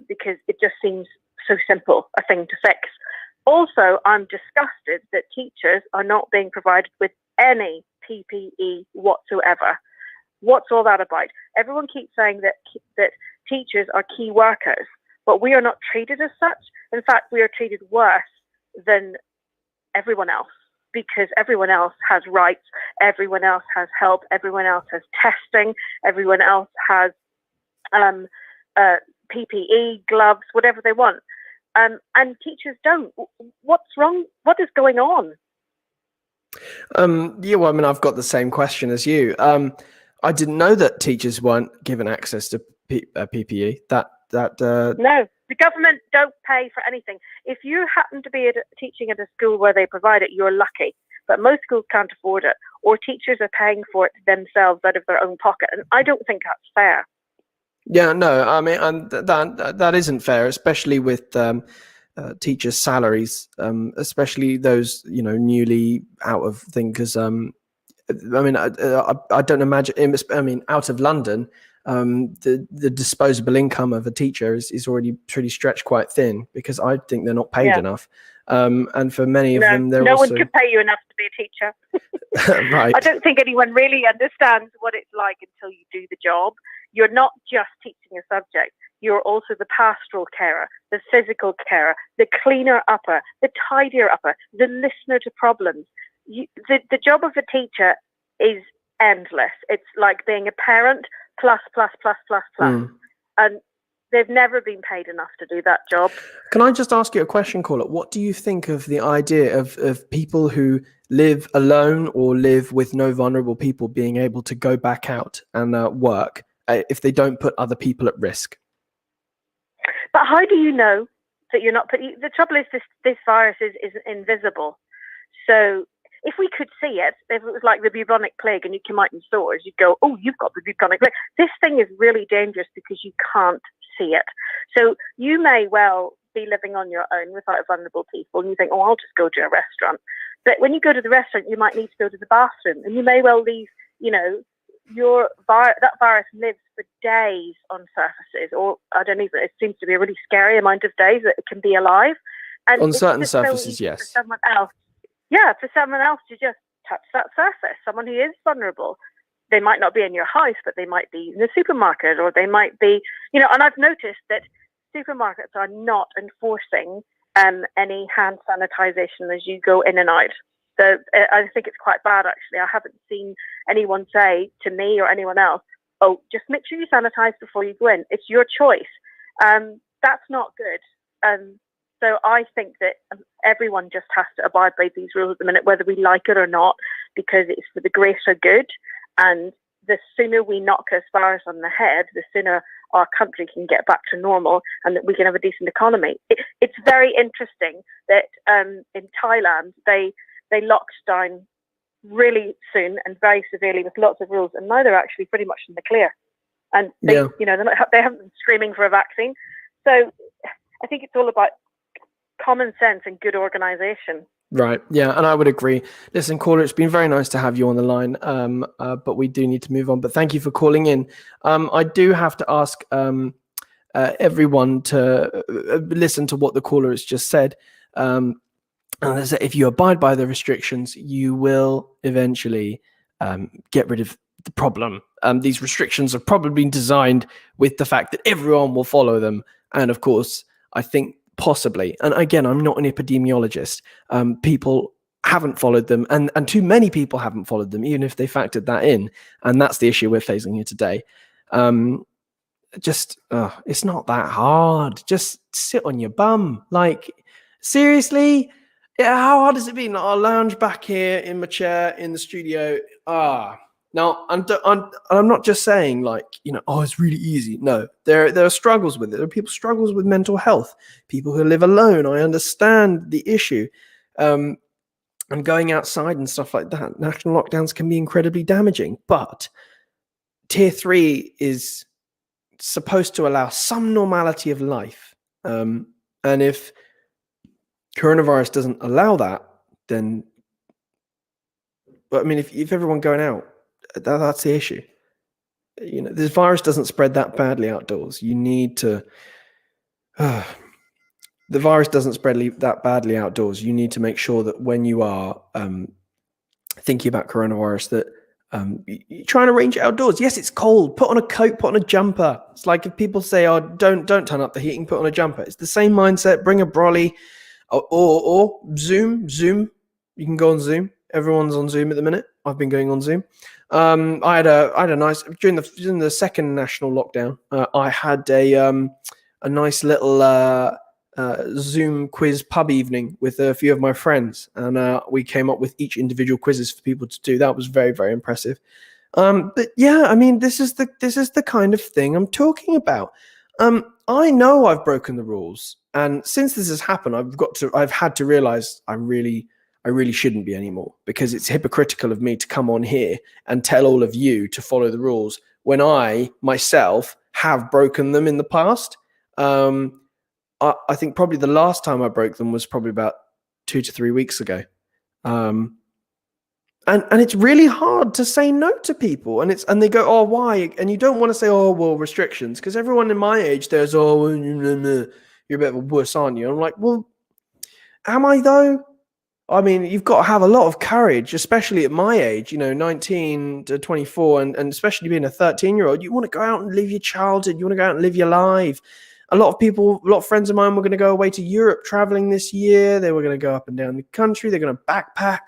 P: because it just seems so simple a thing to fix. Also, I'm disgusted that teachers are not being provided with any PPE whatsoever. What's all that about? Everyone keeps saying that teachers are key workers, but we are not treated as such. In fact, we are treated worse than everyone else because everyone else has rights, everyone else has help, everyone else has testing, everyone else has PPE, gloves, whatever they want. And teachers don't. What's wrong? What is going on?
D: Yeah, well, I mean, I've got the same question as you. I didn't know that teachers weren't given access to PPE. No,
P: the government don't pay for anything. If you happen to be teaching at a school where they provide it, you're lucky. But most schools can't afford it, or teachers are paying for it themselves out of their own pocket, and I don't think that's fair.
D: Yeah, no, I mean, and that isn't fair, especially with teachers' salaries, especially those, you know, newly out of thing. Because I mean, I don't imagine. I mean, out of London, the disposable income of a teacher is already pretty stretched quite thin because I think they're not paid enough. And for many of them, they're
P: no
D: also...
P: one could pay you enough to be a teacher.
D: Right.
P: I don't think anyone really understands what it's like until you do the job. You're not just teaching a subject. You're also the pastoral carer, the physical carer, the cleaner upper, the tidier upper, the listener to problems. The job of a teacher is endless. It's like being a parent plus. And they've never been paid enough to do that job.
D: Can I just ask you a question, Caller? What do you think of the idea of people who live alone or live with no vulnerable people being able to go back out and work if they don't put other people at risk?
P: But how do you know that you're not putting... The trouble is this virus is invisible. So if we could see it, if it was like the bubonic plague and you came out in stores, you'd go, oh, you've got the bubonic plague. This thing is really dangerous because you can't see it. So you may well be living on your own without vulnerable people and you think, oh, I'll just go to a restaurant. But when you go to the restaurant, you might need to go to the bathroom and you may well leave, you know, that virus lives for days on surfaces, or it seems to be a really scary amount of days that it can be alive. And
D: on certain surfaces, yes.
P: For someone else to just touch that surface, someone who is vulnerable. They might not be in your house, but they might be in the supermarket, or they might be, you know, and I've noticed that supermarkets are not enforcing any hand sanitization as you go in and out. So I think it's quite bad, actually. I haven't seen anyone say to me or anyone else, oh, just make sure you sanitize before you go in. It's your choice. That's not good. So I think that everyone just has to abide by these rules at the minute, whether we like it or not, because it's for the greater good. And the sooner we knock this virus on the head, the sooner our country can get back to normal and that we can have a decent economy. It's very interesting that in Thailand, they locked down really soon and very severely with lots of rules, and now they're actually pretty much in the clear. And they haven't been screaming for a vaccine. So I think it's all about common sense and good organization.
D: Right. Yeah, and I would agree. Listen, caller, it's been very nice to have you on the line, but we do need to move on. But thank you for calling in. I do have to ask everyone to listen to what the caller has just said. And if you abide by the restrictions, you will eventually get rid of the problem. These restrictions have probably been designed with the fact that everyone will follow them. And of course, I think possibly, and again, I'm not an epidemiologist, people haven't followed them, and too many people haven't followed them, even if they factored that in. And that's the issue we're facing here today. It's not that hard. Just sit on your bum. Like, seriously? Yeah, how hard has it been? I'll lounge back here in my chair in the studio. Now, I'm not just saying like, it's really easy. No, there are struggles with it. There are people struggles with mental health, people who live alone. I understand the issue. And going outside and stuff like that. National lockdowns can be incredibly damaging, but tier 3 is supposed to allow some normality of life. And if coronavirus doesn't allow that, then, if everyone going out, that's the issue. This virus doesn't spread that badly outdoors. You need to, the virus doesn't spread that badly outdoors. You need to make sure that when you are thinking about coronavirus, that you try and arrange it outdoors. Yes, it's cold. Put on a coat, put on a jumper. It's like if people say, "Oh, don't turn up the heating, put on a jumper." It's the same mindset. Bring a brolly, or Zoom. You can go on Zoom. Everyone's on Zoom at the minute. I've been going on Zoom. I had a nice during the second national lockdown. I had a nice little Zoom quiz pub evening with a few of my friends, and we came up with each individual quizzes for people to do. That was very, very impressive. But yeah, this is the kind of thing I'm talking about. I know I've broken the rules, and since this has happened, I've had to realize I really shouldn't be anymore, because it's hypocritical of me to come on here and tell all of you to follow the rules when I myself have broken them in the past. I think probably the last time I broke them was probably about 2 to 3 weeks ago. And it's really hard to say no to people, and they go, "Oh, why?" And you don't want to say, "Oh, well, restrictions," because everyone in my age there's, "Oh, you're a bit of a wuss, aren't you?" I'm like, well, am I though? You've got to have a lot of courage, especially at my age, 19 to 24, and especially being a 13-year-old. You want to go out and live your childhood. You want to go out and live your life. A lot of friends of mine were going to go away to Europe traveling this year. They were going to go up and down the country. They're going to backpack.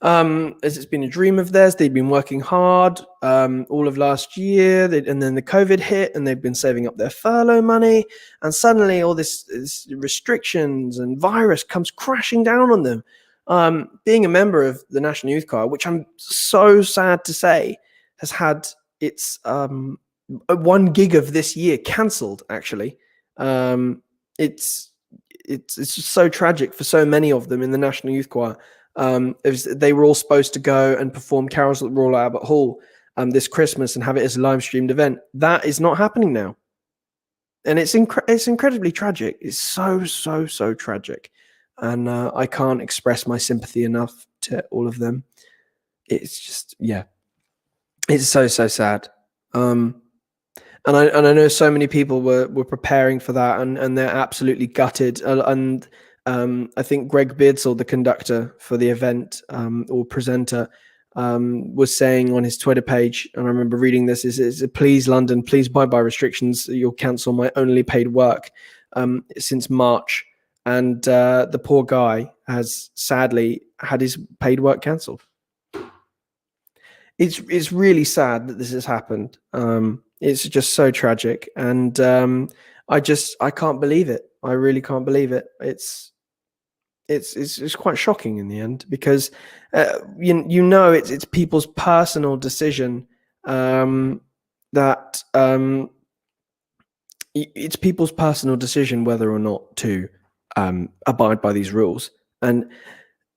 D: As it's been a dream of theirs. They'd been working hard all of last year, and then the COVID hit, and they've been saving up their furlough money, and suddenly all this restrictions and virus comes crashing down on them. Being a member of the National Youth Choir, which I'm so sad to say has had its 1 gig of this year cancelled, actually. It's just so tragic for so many of them in the National Youth Choir. They were all supposed to go and perform carols at the Royal Albert Hall this Christmas and have it as a live streamed event. That is not happening now, and it's incredibly tragic. It's so tragic, and I can't express my sympathy enough to all of them. It's just, yeah, it's so sad. And I know so many people were preparing for that, and they're absolutely gutted. And I think Greg Beardsall, the conductor for the event or presenter, was saying on his Twitter page, and I remember reading this, is "Please, London, please abide by restrictions. You'll cancel my only paid work since March." And the poor guy has sadly had his paid work cancelled. It's really sad that this has happened. It's just so tragic, and I can't believe it. I really can't believe it. It's quite shocking in the end, because it's people's personal decision. It's people's personal decision whether or not to abide by these rules. And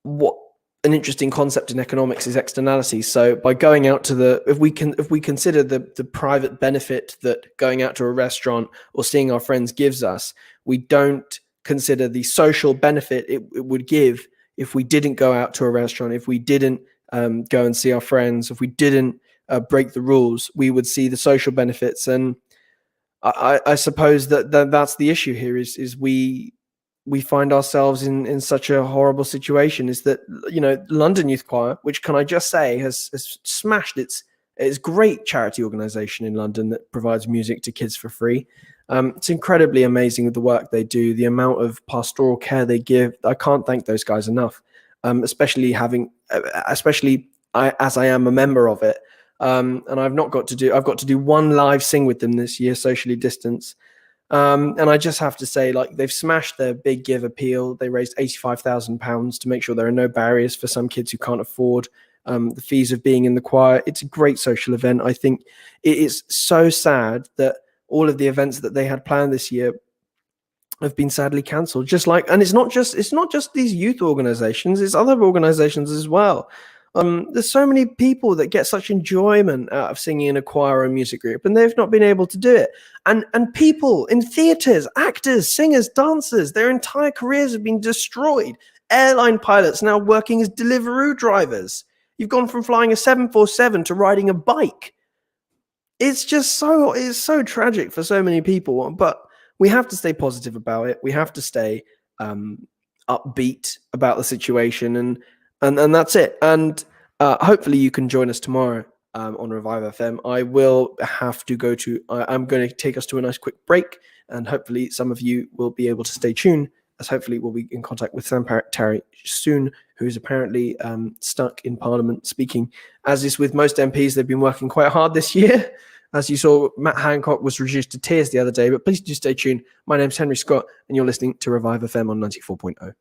D: what an interesting concept in economics is externalities. So by going out to if we consider the private benefit that going out to a restaurant or seeing our friends gives us, we don't consider the social benefit it would give if we didn't go out to a restaurant, if we didn't go and see our friends, if we didn't break the rules. We would see the social benefits. And I suppose that's the issue here is we we find ourselves in such a horrible situation is that, you know, London Youth Choir, which can I just say has smashed its great charity organization in London that provides music to kids for free. It's incredibly amazing with the work they do, the amount of pastoral care they give. I can't thank those guys enough, especially as I am a member of it. And I've got to do one live sing with them this year, socially distanced. And I just have to say, like, they've smashed their big give appeal. They raised £85,000 to make sure there are no barriers for some kids who can't afford the fees of being in the choir. It's a great social event. I think it is so sad that all of the events that they had planned this year have been sadly cancelled. And it's not just these youth organizations, it's other organizations as well. There's so many people that get such enjoyment out of singing in a choir or a music group, and they've not been able to do it. And people in theatres, actors, singers, dancers, their entire careers have been destroyed. Airline pilots now working as Deliveroo drivers. You've gone from flying a 747 to riding a bike. It's so tragic for so many people, but we have to stay positive about it. We have to stay upbeat about the situation, and that's it. And hopefully you can join us tomorrow on Revive FM. I will have to go to, I'm going to take us to a nice quick break, and hopefully some of you will be able to stay tuned, as hopefully we'll be in contact with Sam Tarry soon, who is apparently stuck in Parliament speaking. As is with most MPs, they've been working quite hard this year. As you saw, Matt Hancock was reduced to tears the other day, but please do stay tuned. My name's Henry Scott, and you're listening to Revive FM on 94.0.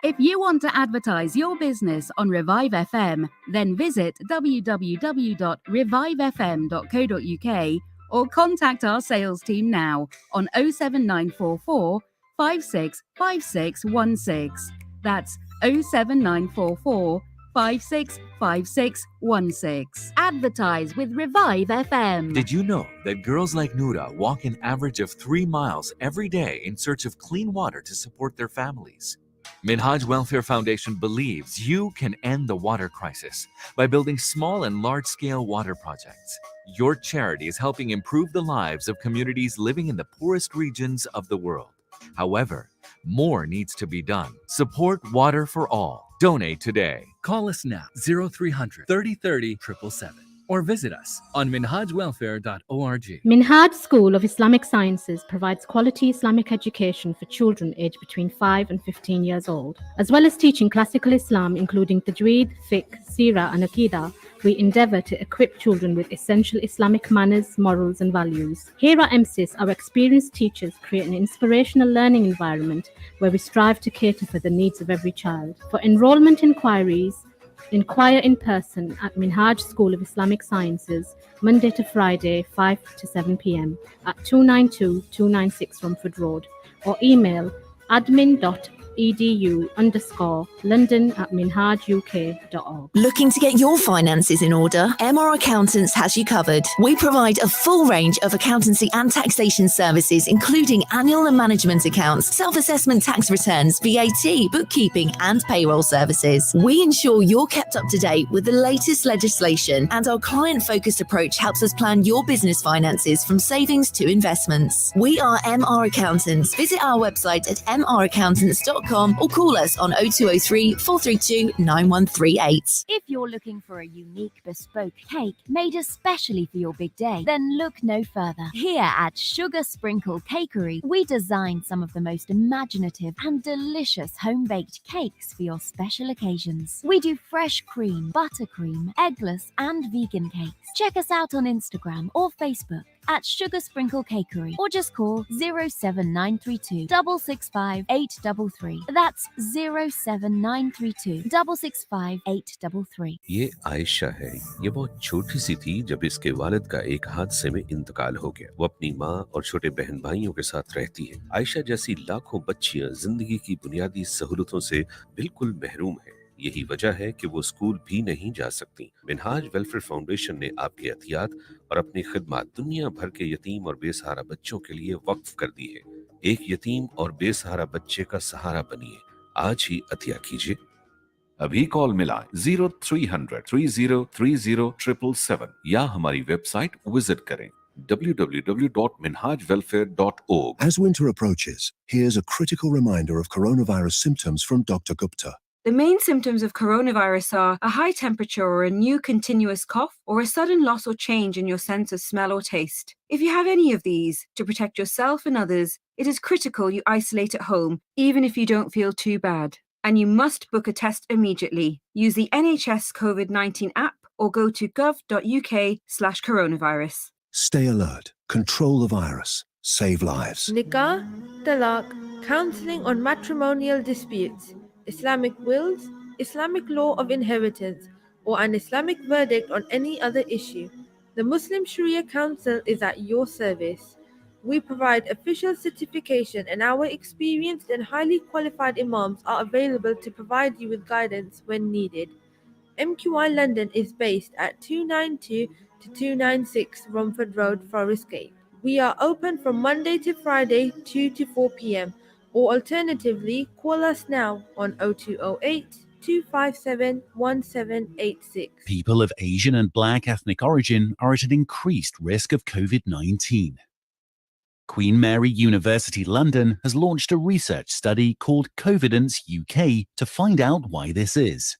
Q: If you want to advertise your business on Revive FM, then visit www.revivefm.co.uk or contact our sales team now on 07944 565616. That's 07944 565616. Advertise with Revive FM.
L: Did you know that girls like Noura walk an average of 3 miles every day in search of clean water to support their families? Minhaj Welfare Foundation believes you can end the water crisis by building small and large-scale water projects. Your charity is helping improve the lives of communities living in the poorest regions of the world. However, more needs to be done. Support Water for All. Donate today.
M: Call us now, 0300 3030 777, or visit us on minhajwelfare.org.
R: Minhaj School of Islamic Sciences provides quality Islamic education for children aged between 5 and 15 years old. As well as teaching classical Islam, including Tajweed, Fiqh, Seerah and Aqidah, we endeavour to equip children with essential Islamic manners, morals and values. Here at MSIS, our experienced teachers create an inspirational learning environment where we strive to cater for the needs of every child. For enrolment inquiries, inquire in person at Minhaj School of Islamic Sciences, Monday to Friday, 5 to 7 p.m. at 292-296 Rumford Road, or email admin.edu_London@minhajuk.org.
I: Looking to get your finances in order? MR Accountants has you covered. We provide a full range of accountancy and taxation services, including annual and management accounts, self-assessment tax returns, VAT, bookkeeping, and payroll services. We ensure you're kept up to date with the latest legislation, and our client-focused approach helps us plan your business finances from savings to investments. We are MR Accountants. Visit our website at mraccountants.com or call us on 0203 432 9138.
F: If you're looking for a unique bespoke cake made especially for your big day, then look no further. Here at Sugar Sprinkle Cakery, we designed some of the most imaginative and delicious home-baked cakes for your special occasions. We do fresh cream, buttercream, eggless and vegan cakes. Check us out on Instagram or Facebook at Sugar Sprinkle Cakery, or just call 07932 665 833. That's 07932 665 833.
E: ये आयशा है। ये बहुत छोटी सी थी जब इसके वालिद का एक हादसे में इंतकाल हो गया। वो अपनी माँ और छोटे बहन भाइयों के साथ रहती है। आयशा जैसी लाखों बच्चियां जिंदगी की बुनियादी सहूलतों से बिल्कुल महरूम है। यही वजह है कि वो स्कूल भी नहीं जा सकती। मिनहाज वेलफेयर फाउंडेशन ने आपके एहतियात और अपनी खिदमत दुनिया भर के यतीम और बेसहारा बच्चों के लिए वक्फ कर दी है। एक यतीम और बेसहारा बच्चे का सहारा बनिए। आज ही अतिया कीजिए।
L: अभी कॉल मिलाएं 0300 3030 777 या हमारी वेबसाइट विजिट करें
E: www.minhajwelfare.org.
S: As winter approaches, here's a critical reminder of coronavirus symptoms from Dr. Gupta.
T: The main symptoms of coronavirus are a high temperature or a new continuous cough or a sudden loss or change in your sense of smell or taste. If you have any of these, to protect yourself and others, it is critical you isolate at home, even if you don't feel too bad. And you must book a test immediately. Use the NHS COVID-19 app or go to gov.uk/coronavirus.
S: Stay alert, control the virus, save lives.
U: Nikah, talaq, counseling on matrimonial disputes, Islamic wills, Islamic law of inheritance, or an Islamic verdict on any other issue. The Muslim Sharia Council is at your service. We provide official certification and our experienced and highly qualified imams are available to provide you with guidance when needed. MQI London is based at 292 to 296 Romford Road, Forest Gate. We are open from Monday to Friday, 2 to 4 p.m. or alternatively, call us now on 0208 257 1786.
V: People of Asian and Black ethnic origin are at an increased risk of COVID-19. Queen Mary University London has launched a research study called Covidence UK to find out why this is.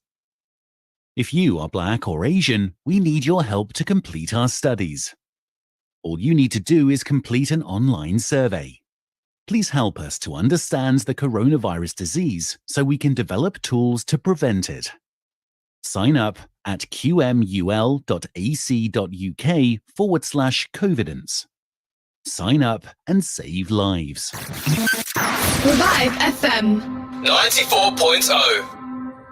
V: If you are Black or Asian, we need your help to complete our studies. All you need to do is complete an online survey. Please help us to understand the coronavirus disease so we can develop tools to prevent it. Sign up at qmul.ac.uk/Covidence. Sign up and save lives.
B: Revive FM
O: 94.0.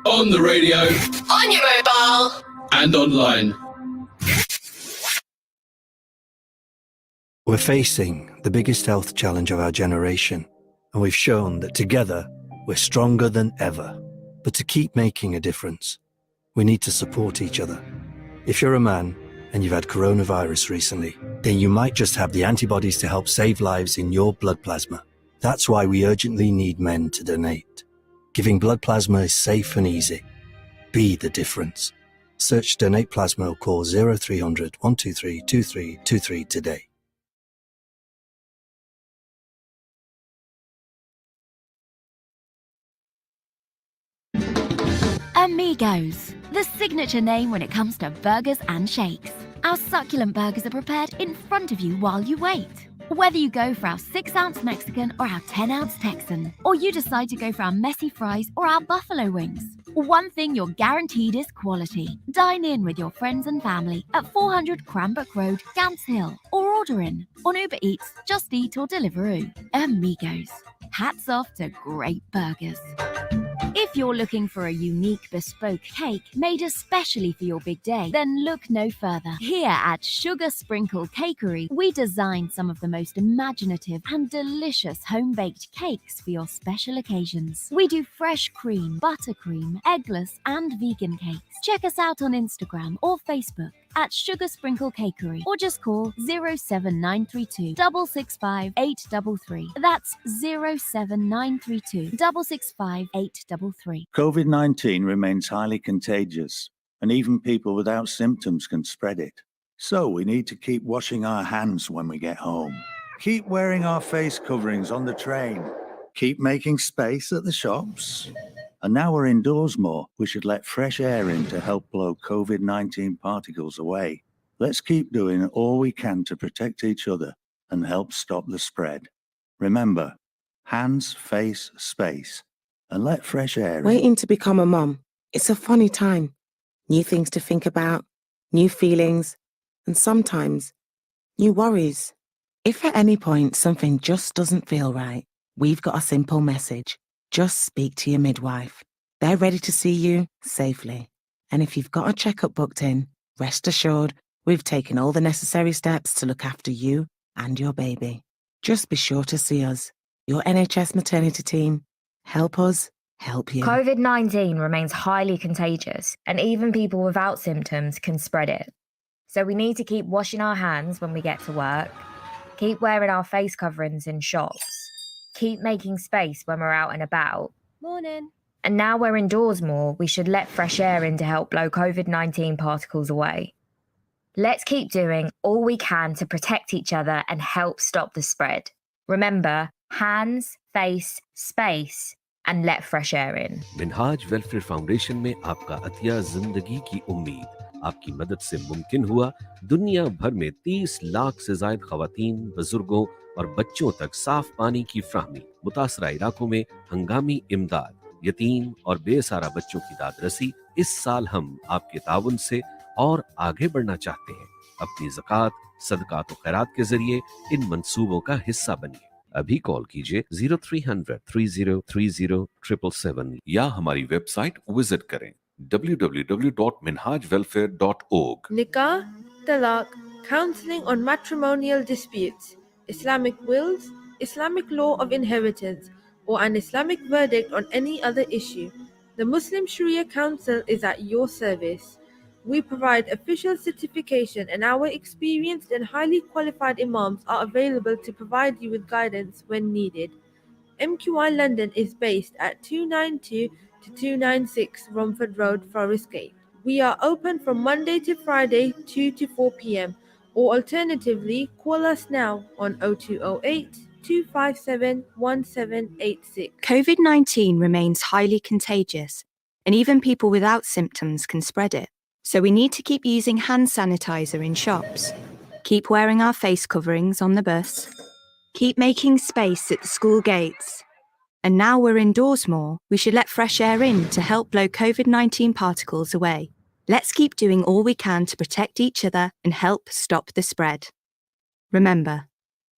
O: On the radio.
B: On your mobile.
O: And online.
W: We're facing the biggest health challenge of our generation, and we've shown that together we're stronger than ever. But to keep making a difference, we need to support each other. If you're a man and you've had coronavirus recently, then you might just have the antibodies to help save lives in your blood plasma. That's why we urgently need men to donate. Giving blood plasma is safe and easy. Be the difference. Search Donate Plasma or call 0300 123 2323 today.
F: Amigos, the signature name when it comes to burgers and shakes. Our succulent burgers are prepared in front of you while you wait. Whether you go for our 6-ounce Mexican or our 10-ounce Texan, or you decide to go for our messy fries or our buffalo wings, one thing you're guaranteed is quality. Dine in with your friends and family at 400 Cranbrook Road, Gants Hill, or order in on Uber Eats, Just Eat or Deliveroo. Amigos, hats off to great burgers. If you're looking for a unique bespoke cake made especially for your big day, then look no further. Here at Sugar Sprinkle Cakery, we designed some of the most imaginative and delicious home-baked cakes for your special occasions. We do fresh cream, buttercream, eggless and vegan cakes. Check us out on Instagram or Facebook at Sugar Sprinkle Cakery, or just call 07932 665 833. That's 07932 665 833.
X: COVID-19 remains highly contagious, and even people without symptoms can spread it. So we need to keep washing our hands when we get home. Keep wearing our face coverings on the train. Keep making space at the shops. And now we're indoors more, we should let fresh air in to help blow COVID-19 particles away. Let's keep doing all we can to protect each other and help stop the spread. Remember, hands, face, space, and let fresh air in.
J: Waiting to become a mum. It's a funny time. New things to think about, new feelings, and sometimes new worries. If at any point something just doesn't feel right, we've got a simple message. Just speak to your midwife. They're ready to see you safely. And if you've got a checkup booked in, rest assured, we've taken all the necessary steps to look after you and your baby. Just be sure to see us, your NHS maternity team. Help us help you.
Y: COVID-19 remains highly contagious, and even people without symptoms can spread it. So we need to keep washing our hands when we get to work, keep wearing our face coverings in shops, keep making space when we're out and about.
C: Morning.
Y: And now we're indoors more, we should let fresh air in to help blow COVID-19 particles away. Let's keep doing all we can to protect each other and help stop the spread. Remember, hands, face, space, and let fresh air in.
E: Minhaj welfare foundation में आपका अतिया जिंदगी की उम्मीद आपकी मदद से मुमकिन हुआ। दुनिया भर में 30 लाख से ज्यादा खवातीन, बुजुर्गों और बच्चों तक साफ पानी की फ्राहमी, मुतासरा इलाकों में हंगामी इमदाद, यतीम और बेसहारा बच्चों की दादरसी। इस साल हम आपके ताउन से और आगे बढ़ना चाहते हैं। अपनी ज़कात, सदकात और खैरात के जरिए इन मंसूबों का हिस्सा बनिए। अभी कॉल कीजिए 0300 3030 777 या हमारी वेबसाइट विजिट करें www.minhajwelfare.org.
U: Nikah, talaq, counseling on matrimonial disputes, Islamic wills, Islamic law of inheritance, or an Islamic verdict on any other issue. The Muslim Sharia Council is at your service. We provide official certification and our experienced and highly qualified imams are available to provide you with guidance when needed. MQI London is based at 292 to 296 Romford Road, Forest Gate. We are open from Monday to Friday 2 to 4 p.m. or alternatively call us now on 0208 257 1786.
A: COVID-19 remains highly contagious, and even people without symptoms can spread it. So we need to keep using hand sanitizer in shops, keep wearing our face coverings on the bus, keep making space at the school gates. And now we're indoors more, we should let fresh air in to help blow COVID-19 particles away. Let's keep doing all we can to protect each other and help stop the spread. Remember,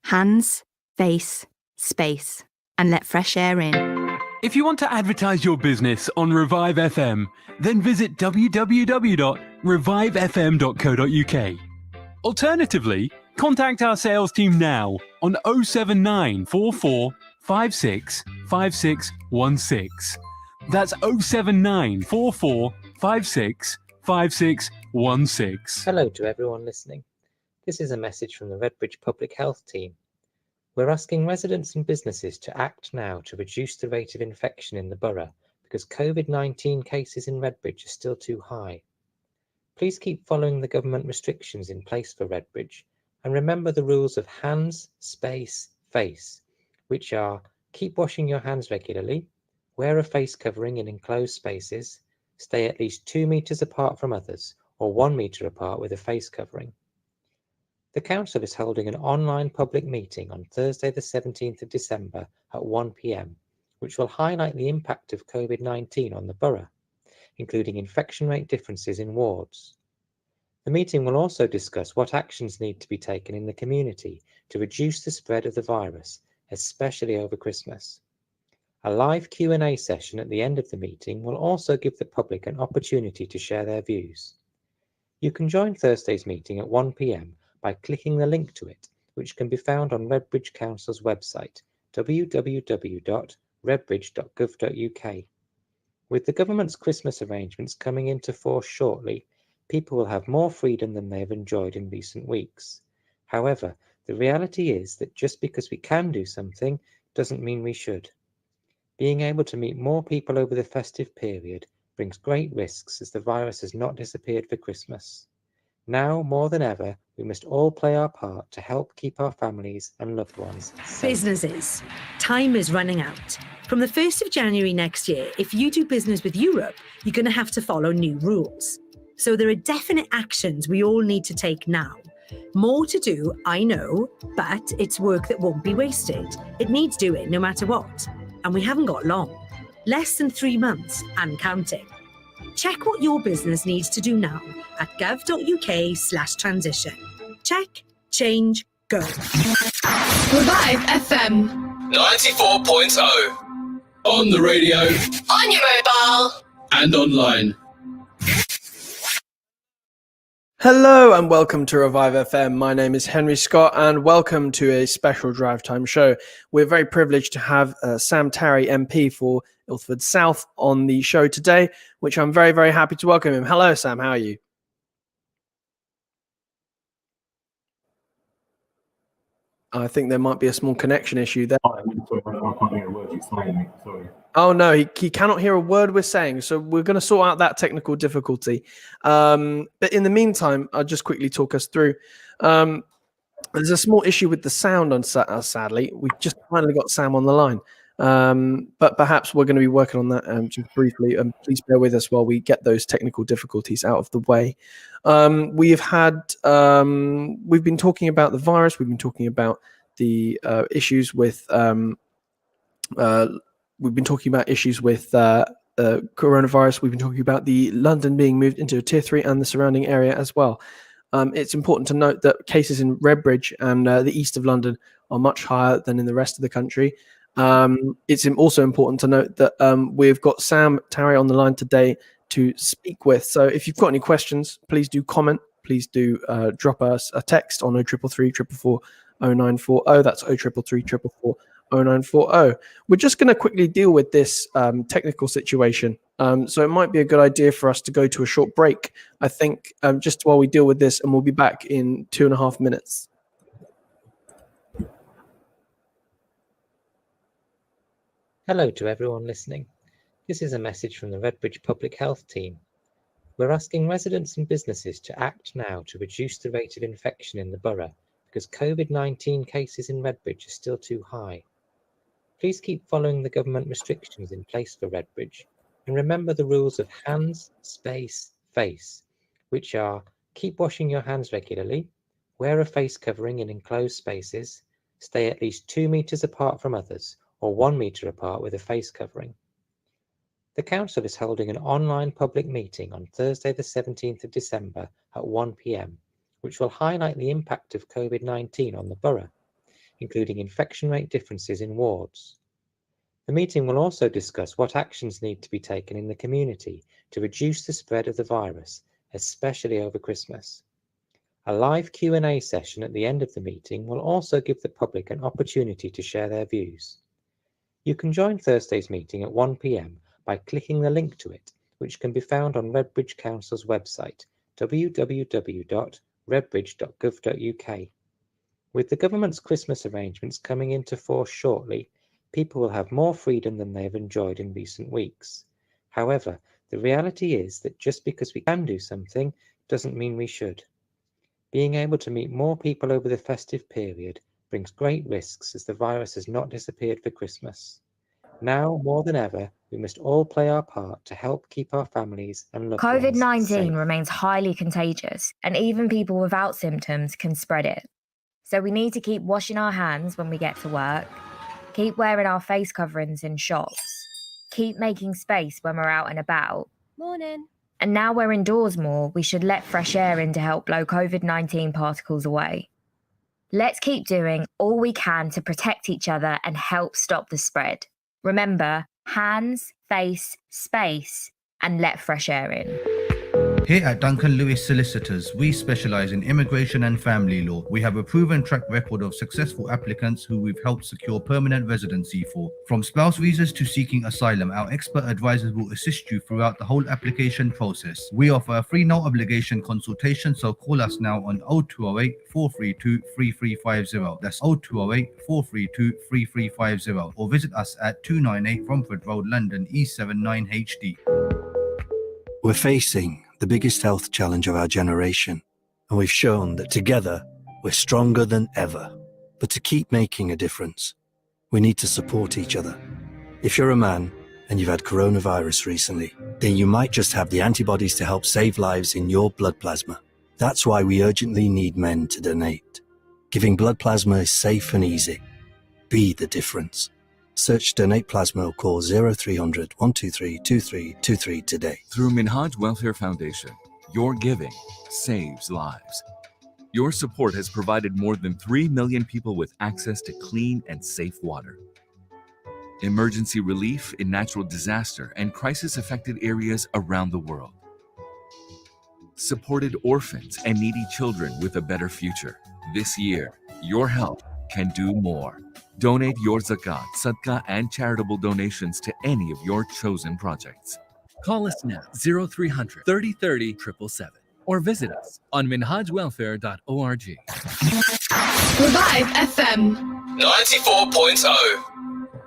A: hands, face, space, and let fresh air in.
G: If you want to advertise your business on Revive FM, then visit www.revivefm.co.uk. Alternatively, contact our sales team now on 07944 56 5616. That's 07944 56 5616.
H: Hello to everyone listening. This is a message from the Redbridge Public Health Team. We're asking residents and businesses to act now to reduce the rate of infection in the borough because COVID-19 cases in Redbridge are still too high. Please keep following the government restrictions in place for Redbridge and remember the rules of hands, space, face, which are keep washing your hands regularly, wear a face covering in enclosed spaces, stay at least 2 meters apart from others or 1 meter apart with a face covering. The Council is holding an online public meeting on Thursday the 17th of December at 1 p.m, which will highlight the impact of COVID-19 on the borough, including infection rate differences in wards. The meeting will also discuss what actions need to be taken in the community to reduce the spread of the virus, especially over Christmas. A live Q&A session at the end of the meeting will also give the public an opportunity to share their views. You can join Thursday's meeting at 1 p.m. by clicking the link to it, which can be found on Redbridge Council's website, www.redbridge.gov.uk. With the government's Christmas arrangements coming into force shortly, people will have more freedom than they have enjoyed in recent weeks. However, the reality is that just because we can do something doesn't mean we should. Being able to meet more people over the festive period brings great risks as the virus has not disappeared for Christmas. Now, more than ever, we must all play our part to help keep our families and loved ones safe.
K: Businesses, time is running out. From the 1st of January next year, if you do business with Europe, you're going to have to follow new rules. So there are definite actions we all need to take now. More to do, I know, but it's work that won't be wasted. It needs doing no matter what. And we haven't got long. Less than 3 months and counting. Check what your business needs to do now at gov.uk/transition. Check, change, go.
B: Revive FM
O: 94.0. On the radio.
B: on your mobile.
O: And online.
D: Hello and welcome to Revive FM. My name is Henry Scott and welcome to a special Drive Time show. We're very privileged to have Sam Tarry, MP for Ilford South, on the show today, which I'm very, very happy to welcome him. Hello, Sam. How are you? I think there might be a small connection issue there.
M: I can't hear a word you're saying. Sorry.
D: Oh no, he cannot hear a word we're saying. So we're going to sort out that technical difficulty. But in the meantime, I'll just quickly talk us through. There's a small issue with the sound on sadly. We've just finally got Sam on the line. But perhaps we're going to be working on that just briefly. Please bear with us while we get those technical difficulties out of the way. We've been talking about the virus. We've been talking about the issues with coronavirus. We've been talking about the London being moved into a tier 3 and the surrounding area as well. It's important to note that cases in Redbridge and the east of London are much higher than in the rest of the country. It's also important to note that we've got Sam Tarry on the line today to speak with. So if you've got any questions, please do comment. Please do drop us a text on 0333 444 0940. That's 0333 444 0940. We're just going to quickly deal with this technical situation. So it might be a good idea for us to go to a short break, I think, just while we deal with this, and we'll be back in 2.5 minutes.
H: Hello to everyone listening. This is a message from the Redbridge Public Health team. We're asking residents and businesses to act now to reduce the rate of infection in the borough because COVID-19 cases in Redbridge are still too high. Please keep following the government restrictions in place for Redbridge and remember the rules of hands, space, face, which are keep washing your hands regularly, wear a face covering in enclosed spaces, stay at least 2 meters apart from others, or 1 metre apart with a face covering. The Council is holding an online public meeting on Thursday the 17th of December at 1 p.m, which will highlight the impact of COVID-19 on the borough, including infection rate differences in wards. The meeting will also discuss what actions need to be taken in the community to reduce the spread of the virus, especially over Christmas. A live Q&A session at the end of the meeting will also give the public an opportunity to share their views. You can join Thursday's meeting at 1 p.m. by clicking the link to it, which can be found on Redbridge Council's website, www.redbridge.gov.uk. With the government's Christmas arrangements coming into force shortly, people will have more freedom than they have enjoyed in recent weeks. However, the reality is that just because we can do something doesn't mean we should. Being able to meet more people over the festive period brings great risks as the virus has not disappeared for Christmas. Now, more than ever, we must all play our part to help keep our families and loved ones
Y: COVID-19
H: safe.
Y: remains highly contagious, and even people without symptoms can spread it. So we need to keep washing our hands when we get to work, keep wearing our face coverings in shops, keep making space when we're out and about.
C: Morning.
Y: And now we're indoors more, we should let fresh air in to help blow COVID-19 particles away. Let's keep doing all we can to protect each other and help stop the spread. Remember, hands, face, space, and let fresh air in.
N: Here at Duncan Lewis Solicitors, we specialise in immigration and family law. We have a proven track record of successful applicants who we've helped secure permanent residency for. From spouse visas to seeking asylum, our expert advisors will assist you throughout the whole application process. We offer a free no obligation consultation, so call us now on 0208 432 3350. That's 0208 432 3350, or visit us at 298 Romford Road, London, E79HD.
W: We're facing the biggest health challenge of our generation, and we've shown that together we're stronger than ever. But to keep making a difference, we need to support each other. If you're a man and you've had coronavirus recently, then you might just have the antibodies to help save lives in your blood plasma. That's why we urgently need men to donate. Giving blood plasma is safe and easy. Be the difference. Search Donate Plasma or call 0300 123 2323 today.
L: Through Minhaj Welfare Foundation, your giving saves lives. Your support has provided more than 3 million people with access to clean and safe water, emergency relief in natural disaster and crisis-affected areas around the world, supported orphans and needy children with a better future. This year, your help can do more. Donate your zakat, sadaqah, and charitable donations to any of your chosen projects.
P: Call us now, 0300 3030 777, or visit us on minhajwelfare.org.
B: Revive FM
O: 94.0.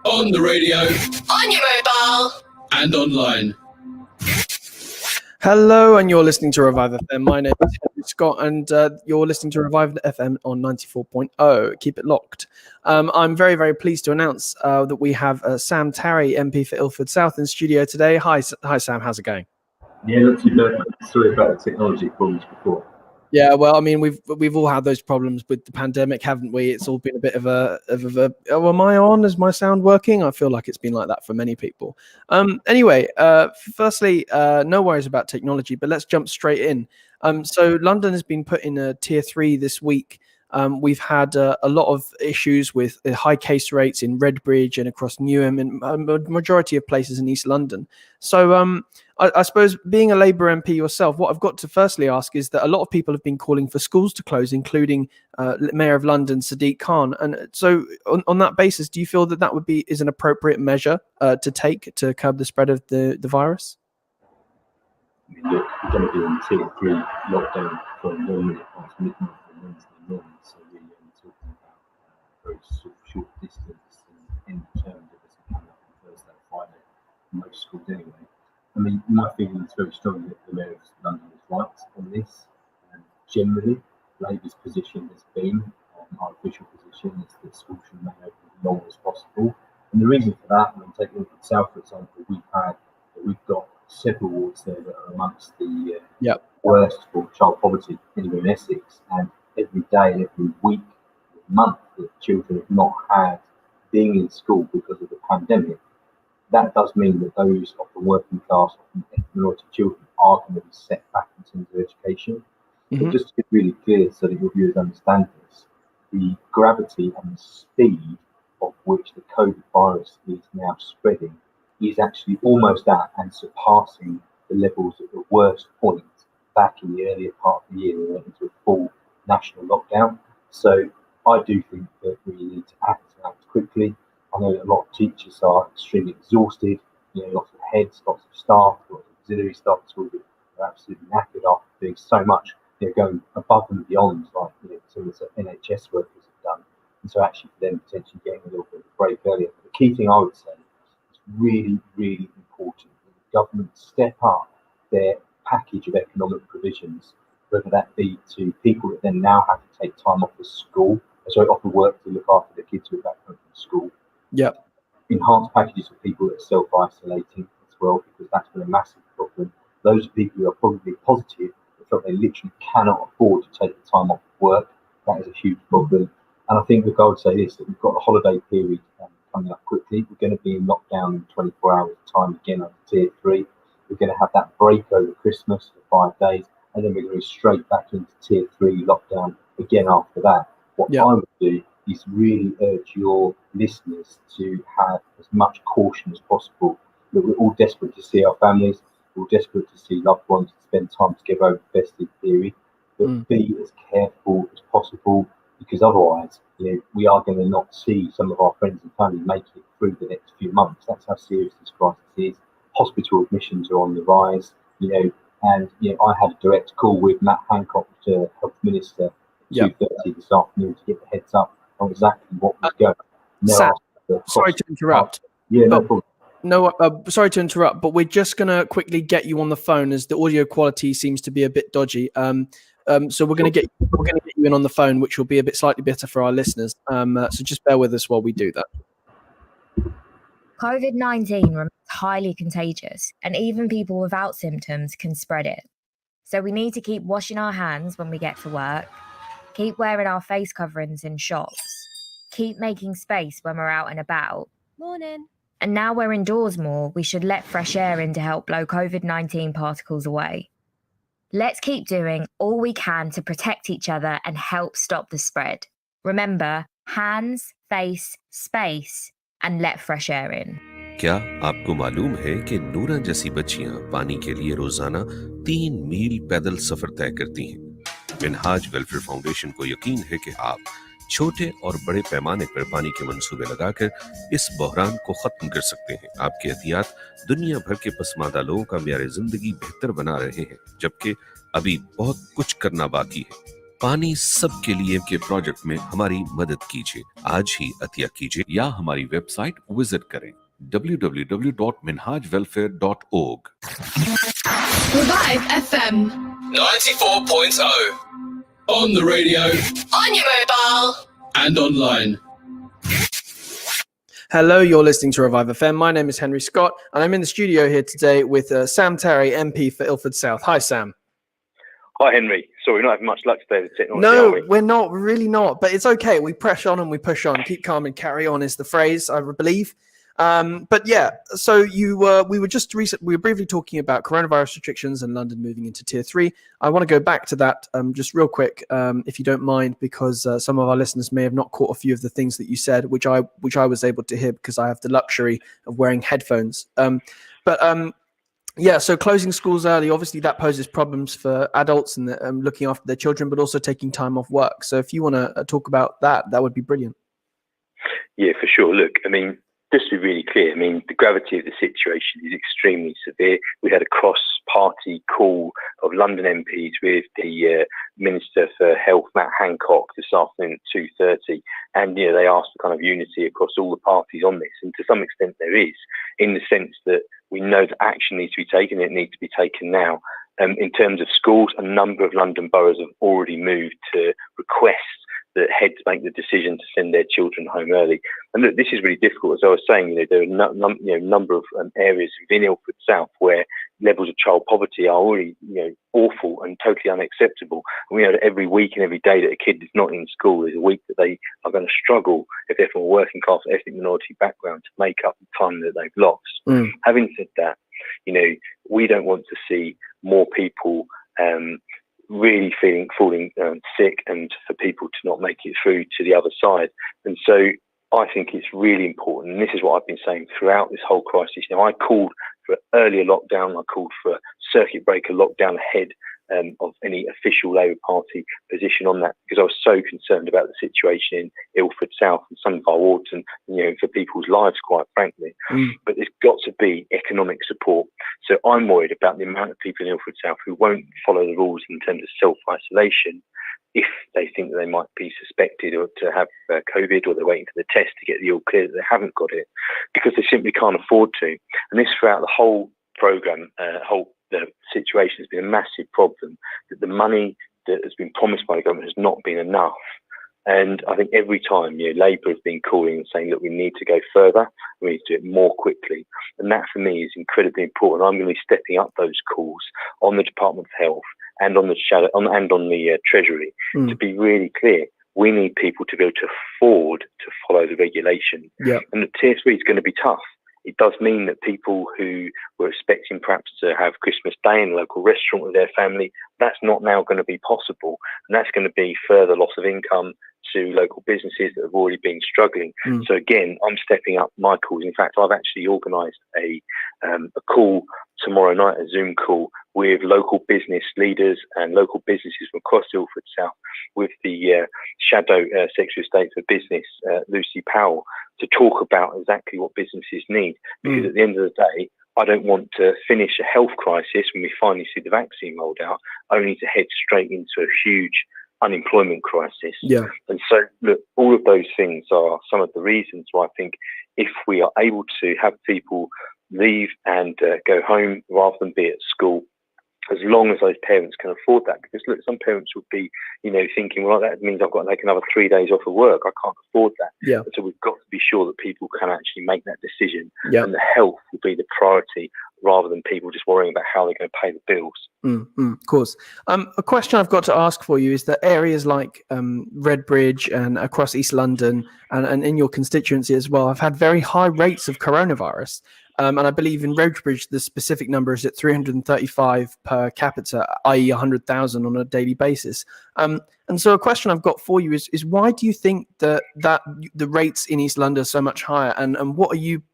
O: On the radio.
B: on your mobile.
O: And online.
D: Hello, and you're listening to Revive FM. My name is Henry Scott, and you're listening to Revive FM on 94.0. Keep it locked. I'm very, very pleased to announce that we have Sam Tarry, MP for Ilford South, in studio today. Hi, Sam. How's it going?
M: Yeah, not too bad. Sorry about the technology problems before.
D: Yeah, well, I mean, we've all had those problems with the pandemic, haven't we? It's all been a bit of a oh, am I on? Is my sound working? I feel like it's been like that for many people. Anyway, firstly, no worries about technology, but let's jump straight in. So London has been put in a tier 3 this week. We've had a lot of issues with high case rates in Redbridge and across Newham and a majority of places in East London. So I suppose, being a Labour MP yourself, what I've got to firstly ask is that a lot of people have been calling for schools to close, including Mayor of London, Sadiq Khan. And so on that basis, do you feel that is an appropriate measure to take to curb the spread of the virus?
M: I mean, look, we're going to be in tier 3 lockdown from 1 minute past midnight on Wednesday morning, so we're talking about very short distance in the term that doesn't come up on Thursday, Friday, most schools anyway. I mean, my feeling is very strong that the Mayor of London is right on this. And generally, Labour's position has been, our official position, is that schools should remain open as long as possible. And the reason for that, I mean, take Ilford South, for example, we've got several wards there that are amongst the worst for child poverty anywhere in Essex. And every day, every week, every month that children have not had being in school because of the pandemic, that does mean that those of the working class, often minority children, are going to be set back in terms of education. Mm-hmm. So just to be really clear, so that your viewers understand this, the gravity and the speed of which the COVID virus is now spreading is actually almost at and surpassing the levels at the worst point back in the earlier part of the year when we went into a full national lockdown. So I do think that we need to act quickly. I know that a lot of teachers are extremely exhausted, lots of heads, lots of staff, lots of auxiliary staff are absolutely knackered after doing so much, going above and beyond, like some of the NHS workers have done. And so actually for them potentially getting a little bit of a break earlier. But the key thing I would say is really, really important that the government step up their package of economic provisions, whether that be to people that then now have to take time off off of work to look after their kids who are back home from school.
D: Yep.
M: Enhanced packages for people that are self-isolating as well, because that's been a massive problem. Those people who are probably positive but feel they literally cannot afford to take the time off of work, that is a huge problem. And I think the goal would say this, that we've got a holiday period coming up quickly. We're going to be in lockdown in 24 hours time again under tier 3. We're going to have that break over Christmas for 5 days, and then we're going to go straight back into tier 3 lockdown again after that. What I would do is really urge your listeners to have as much caution as possible. That we're all desperate to see our families, we're all desperate to see loved ones, to spend time together over the festive period, but be as careful as possible, because otherwise, we are going to not see some of our friends and family make it through the next few months. That's how serious this crisis is. Hospital admissions are on the rise, and I had a direct call with Matt Hancock, the Health Minister, at 2:30 this afternoon to get the heads up on exactly what was going on.
D: Sam, sorry to interrupt.
M: Yeah, no problem.
D: No, sorry to interrupt, but we're just going to quickly get you on the phone as the audio quality seems to be a bit dodgy. So we're going to get you in on the phone, which will be a bit slightly better for our listeners. So just bear with us while we do that.
Y: COVID-19 remains highly contagious, and even people without symptoms can spread it. So we need to keep washing our hands when we get to work, keep wearing our face coverings in shops, keep making space when we're out and about.
C: Morning.
Y: And now we're indoors more, we should let fresh air in to help blow COVID-19 particles away. Let's keep doing all we can to protect each other and help stop the spread. Remember, hands, face, space, and let fresh air in.
E: क्या आपको मालूम है कि नूरा जैसी बच्चियां पानी के लिए रोजाना 3 मील पैदल सफर तय करती हैं। मिनहाज वेलफेयर फाउंडेशन को यकीन है कि आप छोटे और बड़े पैमाने पर पानी के मंसूबे लगाकर इस बहरान को खत्म कर सकते हैं। आपके एहतियात दुनिया भर के पसमानदा लोगों का म्यार जिंदगी बेहतर बना रहे हैं, जबकि अभी बहुत कुछ करना बाकी है। पानी सबके लिए के प्रोजेक्ट में हमारी मदद कीजिए। आज ही अतिया कीजिए या हमारी वेबसाइट विजिट करें www.minhajwelfare.org।
B: Revive FM
O: 94.0. On the radio.
B: On your mobile.
O: And online.
D: Hello, you're listening to Revive FM. My name is Henry Scott, and I'm in the studio here today with Sam Tarry, MP for Ilford South. Hi, Sam.
I: Hi, Henry. Sorry, we're not having much luck today with technology,
D: No,
I: are we?
D: we're not, really not, but it's okay. We press on and we push on. Keep calm and carry on is the phrase, I believe. But yeah, so we were briefly talking about coronavirus restrictions and London moving into tier 3. I want to go back to that just real quick, if you don't mind, because some of our listeners may have not caught a few of the things that you said, which I was able to hear because I have the luxury of wearing headphones. Yeah, so closing schools early, obviously that poses problems for adults and looking after their children, but also taking time off work. So if you want to talk about that, that would be brilliant.
I: Yeah, for sure. Look, I mean, just to be really clear, I mean, the gravity of the situation is extremely severe. We had a cross-party call of London MPs with the Minister for Health, Matt Hancock, this afternoon at 2:30, and they asked for kind of unity across all the parties on this, and to some extent there is, in the sense that we know that action needs to be taken, and it needs to be taken now. In terms of schools, a number of London boroughs have already moved to request that heads make the decision to send their children home early. And look, this is really difficult. As I was saying, there are a number of areas within Ilford South where levels of child poverty are already awful and totally unacceptable. And we know that every week and every day that a kid is not in school is a week that they are going to struggle, if they're from a working class ethnic minority background, to make up the time that they've lost. Having said that, we don't want to see more people really falling sick, and for people to not make it through to the other side. And so I think it's really important, and this is what I've been saying throughout this whole crisis. I called for earlier lockdown, I called for a circuit breaker lockdown ahead of any official Labour Party position on that, because I was so concerned about the situation in Ilford South and some of our wards, and for people's lives, quite frankly. But there's got to be economic support. So I'm worried about the amount of people in Ilford South who won't follow the rules in terms of self-isolation if they think that they might be suspected or to have COVID, or they're waiting for the test to get the all clear that they haven't got it, because they simply can't afford to. And this throughout the whole programme, the situation has been a massive problem, that the money that has been promised by the government has not been enough. And I think every time Labour has been calling and saying, look, we need to go further, we need to do it more quickly. And that for me is incredibly important. I'm going to be stepping up those calls on the Department of Health and on the Treasury to be really clear. We need people to be able to afford to follow the regulation. And the tier 3 is going to be tough. It does mean that people who were expecting perhaps to have Christmas Day in a local restaurant with their family, that's not now going to be possible. And that's going to be further loss of income to local businesses that have already been struggling. So again, I'm stepping up my calls. In fact, I've actually organised a call tomorrow night, a Zoom call with local business leaders and local businesses from across Ilford South, with the Shadow Secretary of State for Business, Lucy Powell, to talk about exactly what businesses need. Because at the end of the day, I don't want to finish a health crisis when we finally see the vaccine rolled out, only to head straight into a huge unemployment crisis. And so, look, all of those things are some of the reasons why I think if we are able to have people leave and go home rather than be at school, as long as those parents can afford that. Because look, some parents would be, thinking, well, that means I've got to take another 3 days off of work. I can't afford that. And so we've got to be sure that people can actually make that decision, and the health will be the priority, rather than people just worrying about how they're going to pay the bills.
D: Of course. A question I've got to ask for you is that areas like Redbridge and across East London and in your constituency as well have had very high rates of coronavirus. And I believe in Redbridge, the specific number is at 335 per capita, i.e. 100,000 on a daily basis. And so a question I've got for you is why do you think that the rates in East London are so much higher? And what are you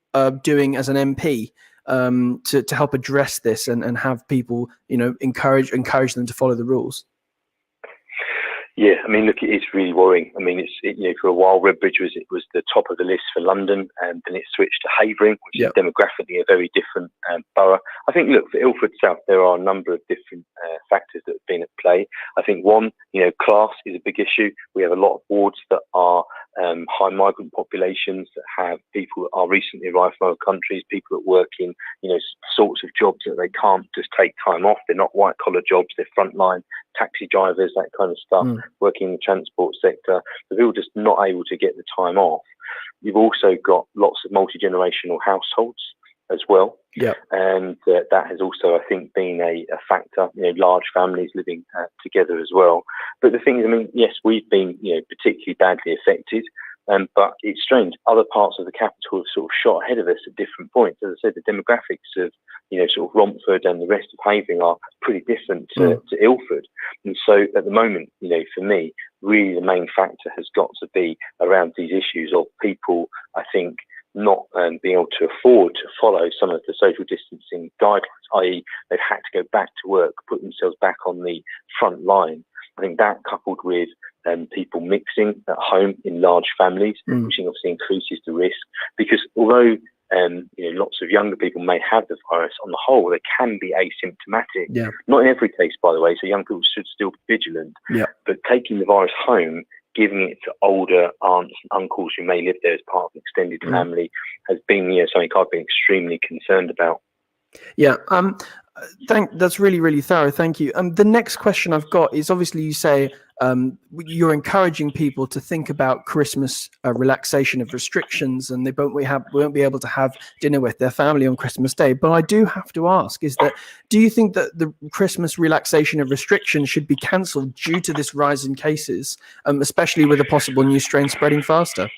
D: doing as an MP to help address this and have people, encourage them to follow the rules?
I: Yeah, I mean, look, it is really worrying. I mean, for a while, Redbridge was the top of the list for London, and then it switched to Havering, which is demographically a very different borough. I think, look, for Ilford South, there are a number of different factors that have been at play. I think one, class is a big issue. We have a lot of wards that are high migrant populations, that have people that are recently arrived from other countries, people that work in, sorts of jobs that they can't just take time off. They're not white collar jobs, they're frontline taxi drivers, that kind of stuff, working in the transport sector. So people just not able to get the time off. You've also got lots of multi-generational households as well.
D: Yeah.
I: And that has also, I think, been a factor, large families living together as well. But the thing is, I mean, yes, we've been, particularly badly affected. But it's strange. Other parts of the capital have sort of shot ahead of us at different points. As I said, the demographics of, sort of Romford and the rest of Havering are pretty different to Ilford. And so at the moment, for me, really the main factor has got to be around these issues of people, I think, not being able to afford to follow some of the social distancing guidelines, i.e. they've had to go back to work, put themselves back on the front line. I think that, coupled with people mixing at home in large families, which obviously increases the risk. Because although lots of younger people may have the virus, on the whole they can be asymptomatic.
D: Yeah.
I: Not in every case, by the way. So young people should still be vigilant.
D: Yeah.
I: But taking the virus home, giving it to older aunts and uncles who may live there as part of an extended family, has been something I've been extremely concerned about.
D: Yeah. That's really, really thorough. Thank you. The next question I've got is, obviously you say you're encouraging people to think about Christmas relaxation of restrictions, and they won't be able to have dinner with their family on Christmas Day. But I do have to ask, do you think that the Christmas relaxation of restrictions should be cancelled due to this rise in cases, especially with a possible new strain spreading faster?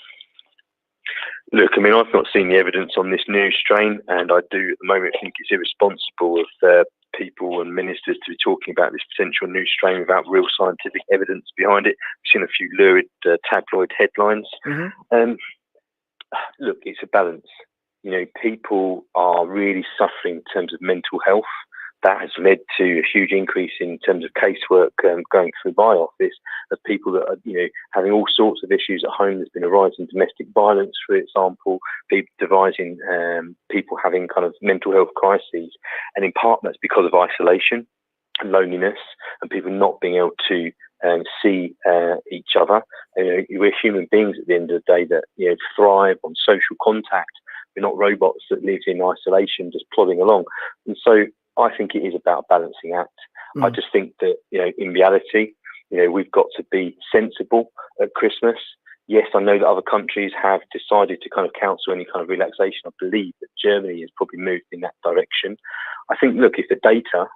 I: Look, I mean, I've not seen the evidence on this new strain, and I do at the moment think it's irresponsible of people and ministers to be talking about this potential new strain without real scientific evidence behind it. We've seen a few lurid tabloid headlines. Look, it's a balance. People are really suffering in terms of mental health. That has led to a huge increase in terms of casework going through my office of people that are, having all sorts of issues at home. There's been a rise in domestic violence, for example, people devising people having kind of mental health crises. And in part, that's because of isolation and loneliness and people not being able to see each other. We're human beings at the end of the day that, thrive on social contact. We're not robots that live in isolation, just plodding along. And so I think it is about a balancing act. I just think that, in reality, we've got to be sensible at Christmas. Yes, I know that other countries have decided to kind of counsel any kind of relaxation. I believe that Germany has probably moved in that direction. I think, look, if the data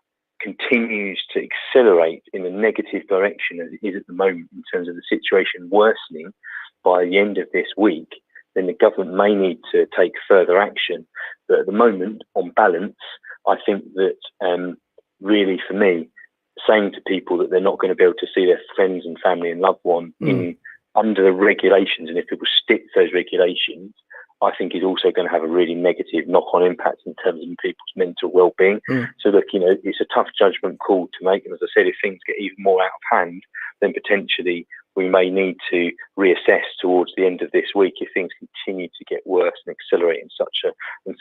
I: continues to accelerate in a negative direction as it is at the moment in terms of the situation worsening by the end of this week, then the government may need to take further action. But at the moment, on balance, I think that really, for me, saying to people that they're not going to be able to see their friends and family and loved one under the regulations, and if people stick to those regulations, I think is also going to have a really negative knock-on impact in terms of people's mental well-being. So look, it's a tough judgment call to make. And as I said, if things get even more out of hand, then potentially we may need to reassess towards the end of this week if things continue to get worse and accelerate in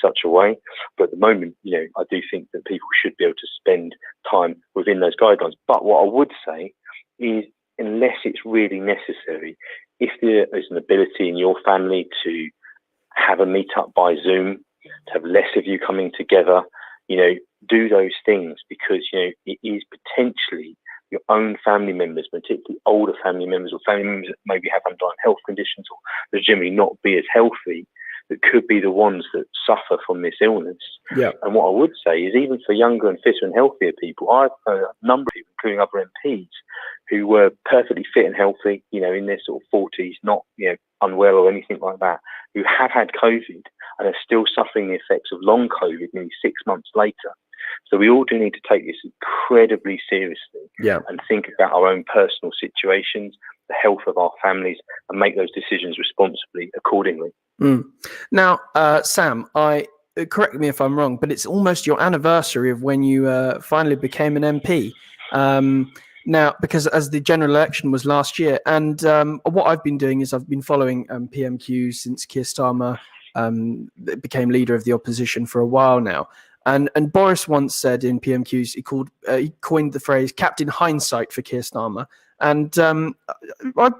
I: such a way. But at the moment, I do think that people should be able to spend time within those guidelines. But what I would say is, unless it's really necessary, if there is an ability in your family to have a meet-up by Zoom, to have less of you coming together, do those things, because, it is potentially your own family members, particularly older family members or family members that maybe have underlying health conditions or that generally not be as healthy, that could be the ones that suffer from this illness.
D: Yeah.
I: And what I would say is, even for younger and fitter and healthier people, I've heard a number of people, including other MPs, who were perfectly fit and healthy, in their sort of 40s, not, unwell or anything like that, who have had COVID and are still suffering the effects of long COVID nearly 6 months later. So we all do need to take this incredibly seriously and think about our own personal situations, the health of our families, and make those decisions responsibly accordingly.
D: Now, Sam, correct me if I'm wrong, but it's almost your anniversary of when you finally became an MP. now, because as the general election was last year, and what I've been doing is I've been following PMQ since Keir Starmer became leader of the opposition for a while now. And Boris once said in PMQs, he coined the phrase "Captain Hindsight" for Keir Starmer, and I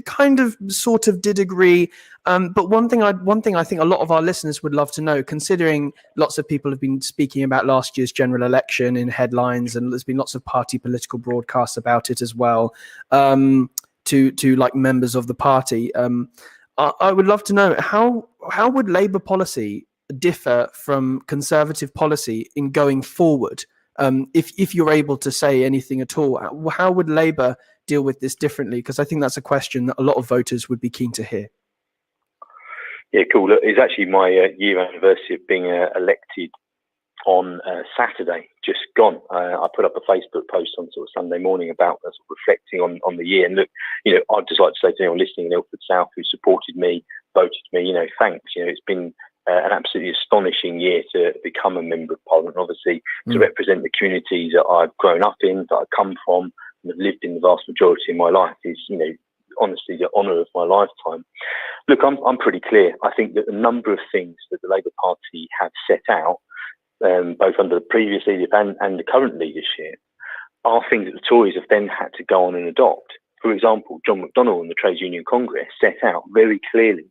D: kind of sort of did agree. But one thing I think a lot of our listeners would love to know, considering lots of people have been speaking about last year's general election in headlines, and there's been lots of party political broadcasts about it as well, to like members of the party. I would love to know how would Labour policy differ from Conservative policy in going forward? If you're able to say anything at all, how would Labour deal with this differently? Because I think that's a question that a lot of voters would be keen to hear.
I: Yeah, cool. Look, it's actually my year anniversary of being elected on Saturday, just gone. I put up a Facebook post on sort of Sunday morning about sort of reflecting on the year. And look, I'd just like to say to anyone listening in Ilford South who supported me, voted me, thanks. It's been an absolutely astonishing year to become a member of Parliament, obviously to represent the communities that I've grown up in, that I come from, and have lived in the vast majority of my life is, honestly, the honour of my lifetime. Look, I'm pretty clear. I think that a number of things that the Labour Party have set out, both under the previous leadership and the current leadership, are things that the Tories have then had to go on and adopt. For example, John McDonnell and the Trades Union Congress set out very clearly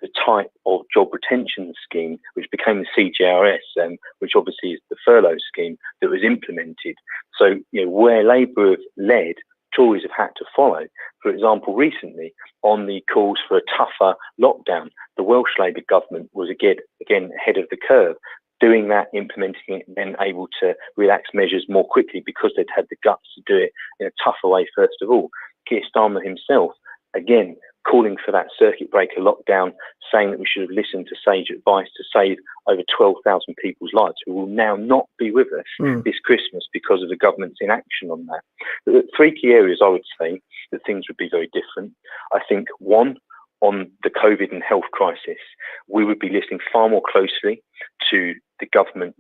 I: the type of job retention scheme which became the CJRS, which obviously is the furlough scheme that was implemented. So, where Labour have led, Tories have had to follow. For example, recently, on the calls for a tougher lockdown, the Welsh Labour government was again ahead of the curve, doing that, implementing it, and then able to relax measures more quickly because they'd had the guts to do it in a tougher way first of all. Keir Starmer himself, again, calling for that circuit breaker lockdown, saying that we should have listened to sage advice to save over 12,000 people's lives who will now not be with us this Christmas because of the government's inaction on that. The three key areas I would say that things would be very different. I think, one, on the COVID and health crisis, we would be listening far more closely to the government,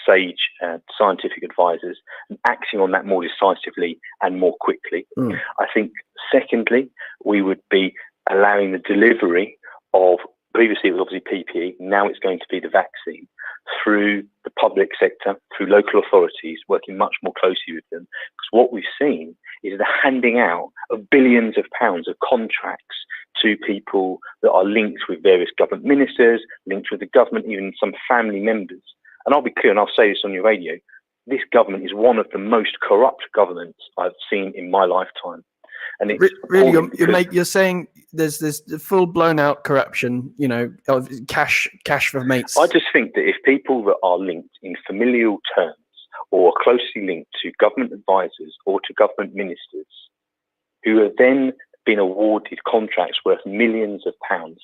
I: sage scientific advisors, and acting on that more decisively and more quickly. I think, secondly, we would be allowing the delivery of, previously it was obviously PPE, now it's going to be the vaccine, through the public sector, through local authorities, working much more closely with them. Because what we've seen is the handing out of billions of pounds of contracts to people that are linked with various government ministers, linked with the government, even some family members. And I'll be clear, and I'll say this on your radio, this government is one of the most corrupt governments I've seen in my lifetime. And it's
D: really, you're saying there's this full blown out corruption, of cash for mates.
I: I just think that if people that are linked in familial terms or are closely linked to government advisors or to government ministers who have then been awarded contracts worth millions of pounds,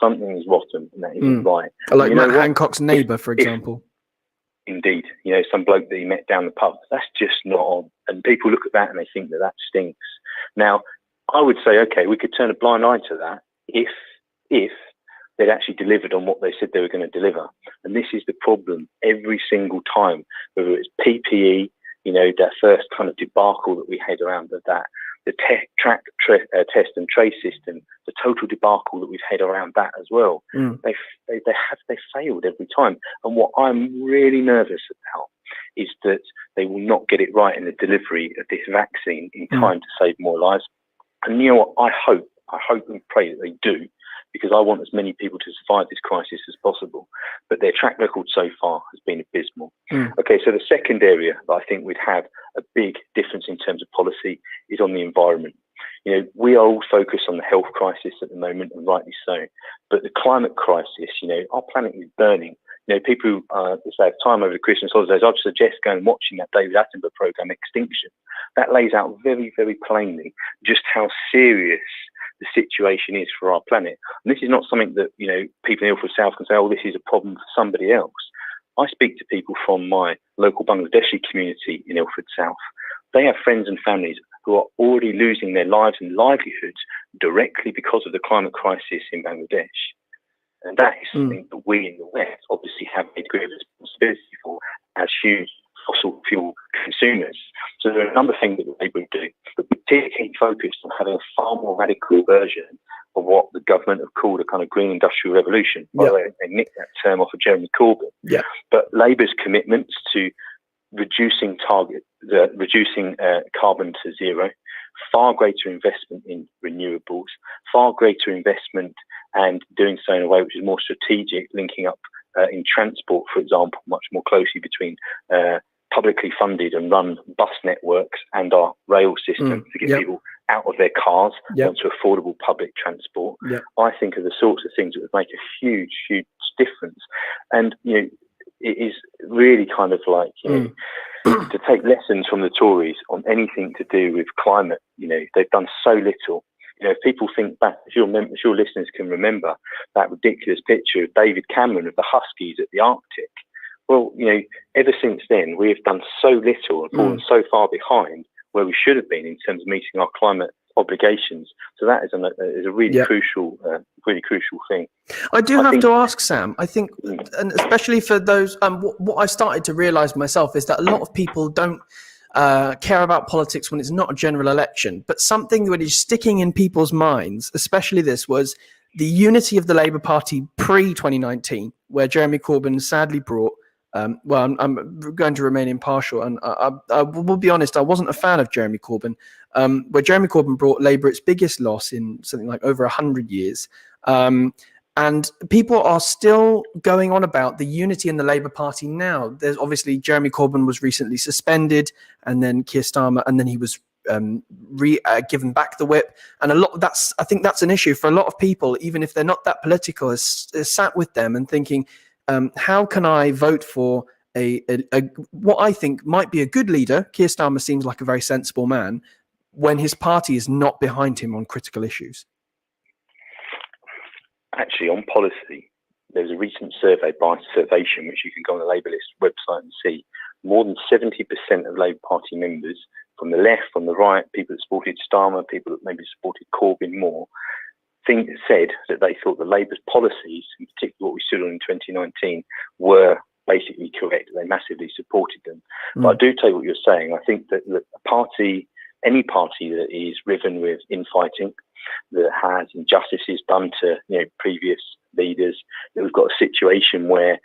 I: something is rotten and that isn't right.
D: Like Matt Hancock's neighbour, for example.
I: Indeed, some bloke that he met down the pub. That's just not on. And people look at that and they think that stinks. Now, I would say, okay, we could turn a blind eye to that if they'd actually delivered on what they said they were going to deliver. And this is the problem every single time, whether it's PPE, that first kind of debacle that we had around that, the test and trace system, the total debacle that we've had around that as well. They failed every time. And what I'm really nervous about is that they will not get it right in the delivery of this vaccine in time to save more lives. And you know what? I hope and pray that they do, because I want as many people to survive this crisis as possible. But their track record so far has been abysmal. Okay, so the second area that I think we'd have a big difference in terms of policy is on the environment. We are all focused on the health crisis at the moment, and rightly so. But the climate crisis, our planet is burning. People who say have time over the Christmas holidays, I'd suggest going and watching that David Attenborough programme, Extinction. That lays out very, very plainly just how serious the situation is for our planet. And this is not something that, people in Ilford South can say, oh, this is a problem for somebody else. I speak to people from my local Bangladeshi community in Ilford South. They have friends and families who are already losing their lives and livelihoods directly because of the climate crisis in Bangladesh. And that is something that we in the West obviously have a degree of responsibility for as huge fossil fuel consumers. So there are a number of things that Labour would do, but particularly focused on having a far more radical version of what the government have called a kind of green industrial revolution. By the way, they nicked that term off of Jeremy Corbyn.
D: Yeah.
I: But Labour's commitments to reducing carbon to zero, far greater investment in renewables, far greater investment and doing so in a way which is more strategic, linking up in transport, for example, much more closely between publicly funded and run bus networks and our rail system to get people out of their cars onto affordable public transport. I think are the sorts of things that would make a huge, huge difference. And, you know, it is really kind of like, you know, to take lessons from the Tories on anything to do with climate. You know, they've done so little. You know, if people think back, if your listeners can remember that ridiculous picture of David Cameron of the Huskies at the Arctic. Well, you know, ever since then, we have done so little and fallen so far behind where we should have been in terms of meeting our climate obligations. So that is a really crucial thing.
D: I have to ask, Sam, I think, and especially for those, what I've started to realise myself is that a lot of people don't care about politics when it's not a general election, but something that is sticking in people's minds, especially this, was the unity of the Labour Party pre-2019, where Jeremy Corbyn sadly brought, well, I'm going to remain impartial, and I will be honest, I wasn't a fan of Jeremy Corbyn, where Jeremy Corbyn brought Labour its biggest loss in something like over 100 years. And people are still going on about the unity in the Labour Party now. There's obviously Jeremy Corbyn was recently suspended, and then Keir Starmer, and then he was given back the whip. And I think that's an issue for a lot of people, even if they're not that political, is sat with them and thinking, how can I vote for a what I think might be a good leader? Keir Starmer seems like a very sensible man when his party is not behind him on critical issues.
I: Actually, on policy, there was a recent survey by Survation, which you can go on the Labour list website and see. More than 70% of Labour Party members, from the left, from the right, people that supported Starmer, people that maybe supported Corbyn more, said that they thought the Labour's policies, in particular what we stood on in 2019, were basically correct. They massively supported them. But I do take what you're saying. I think that a party, any party that is riven with infighting, that has injustices done to previous leaders, that we've got a situation where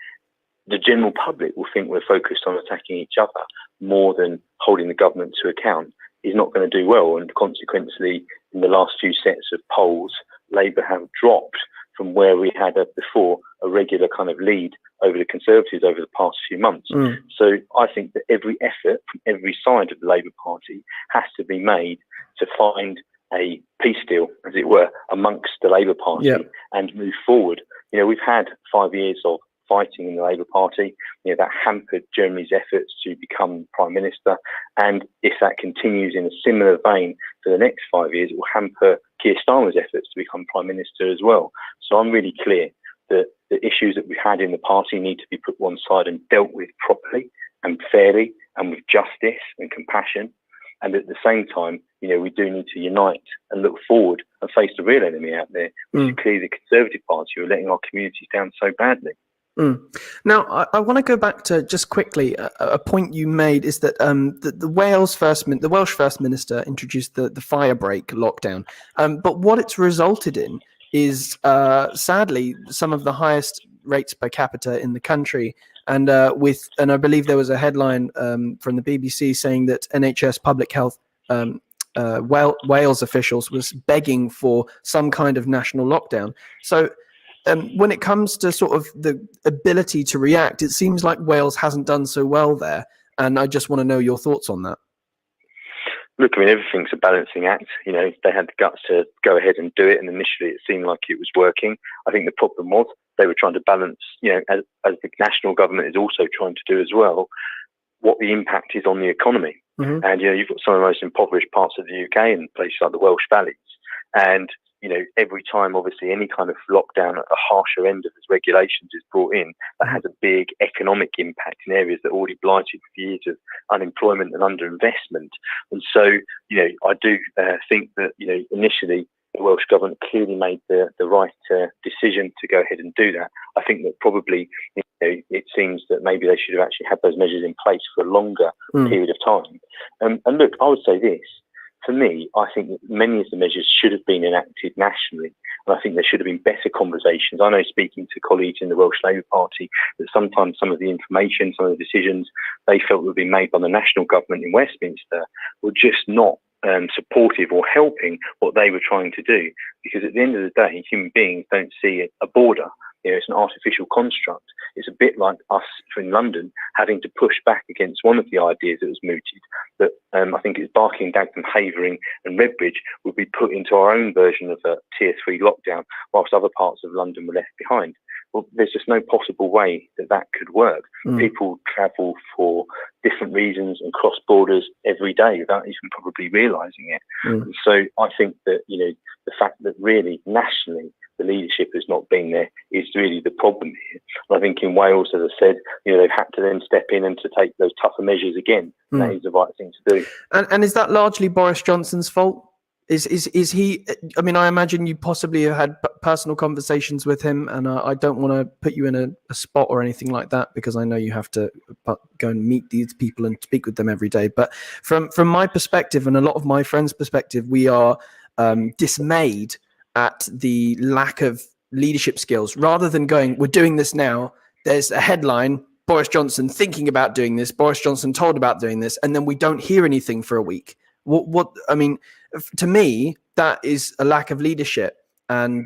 I: the general public will think we're focused on attacking each other more than holding the government to account, is not going to do well. And consequently, in the last few sets of polls, Labour have dropped from where we had before a regular kind of lead over the Conservatives over the past few months. So I think that every effort from every side of the Labour Party has to be made to find a peace deal, as it were, amongst the Labour Party and move forward. You know, we've had 5 years of fighting in the Labour Party, that hampered Jeremy's efforts to become Prime Minister. And if that continues in a similar vein for the next 5 years, it will hamper Keir Starmer's efforts to become Prime Minister as well. So I'm really clear that the issues that we've had in the party need to be put one side and dealt with properly and fairly and with justice and compassion. And at the same time, we do need to unite and look forward and face the real enemy out there, which is clearly the Conservative Party, who are letting our communities down so badly.
D: Now, I want to go back to just quickly a point you made is that the Welsh First Minister introduced the fire break lockdown, but what it's resulted in is sadly some of the highest rates per capita in the country, and I believe there was a headline from the BBC saying that NHS Public Health Wales officials was begging for some kind of national lockdown. So. When it comes to sort of the ability to react, it seems like Wales hasn't done so well there. And I just want to know your thoughts on that.
I: Look, I mean, everything's a balancing act. They had the guts to go ahead and do it. And initially it seemed like it was working. I think the problem was they were trying to balance, as the national government is also trying to do as well, what the impact is on the economy. And, you've got some of the most impoverished parts of the UK and places like the Welsh Valleys. And every time, obviously, any kind of lockdown at the harsher end of its regulations is brought in, that has a big economic impact in areas that are already blighted with years of unemployment and underinvestment. And so, I do think that, initially the Welsh Government clearly made the right decision to go ahead and do that. I think that probably it seems that maybe they should have actually had those measures in place for a longer period of time. And look, I would say this. For me, I think that many of the measures should have been enacted nationally. And I think there should have been better conversations. I know, speaking to colleagues in the Welsh Labour Party, that sometimes some of the information, some of the decisions they felt would be made by the national government in Westminster were just not supportive or helping what they were trying to do. Because at the end of the day, human beings don't see a border. It's an artificial construct. It's a bit like us in London having to push back against one of the ideas that was mooted, that I think it's Barking, Dagenham, Havering and Redbridge would be put into our own version of a Tier 3 lockdown, whilst other parts of London were left behind. Well, there's just no possible way that could work. People travel for different reasons and cross borders every day without even probably realising it. And so I think that, the fact that really nationally the leadership has not been there is really the problem here. And I think in Wales, as I said, they've had to then step in and to take those tougher measures again. That is the right thing to do.
D: And is that largely Boris Johnson's fault? Is he? I mean, I imagine you possibly have had personal conversations with him, and I don't want to put you in a spot or anything like that, because I know you have to go and meet these people and speak with them every day. But from my perspective and a lot of my friends' perspective, we are dismayed at the lack of leadership skills. Rather than going, we're doing this now, there's a headline, Boris Johnson thinking about doing this, Boris Johnson told about doing this, and then we don't hear anything for a week. What I mean, to me, that is a lack of leadership, and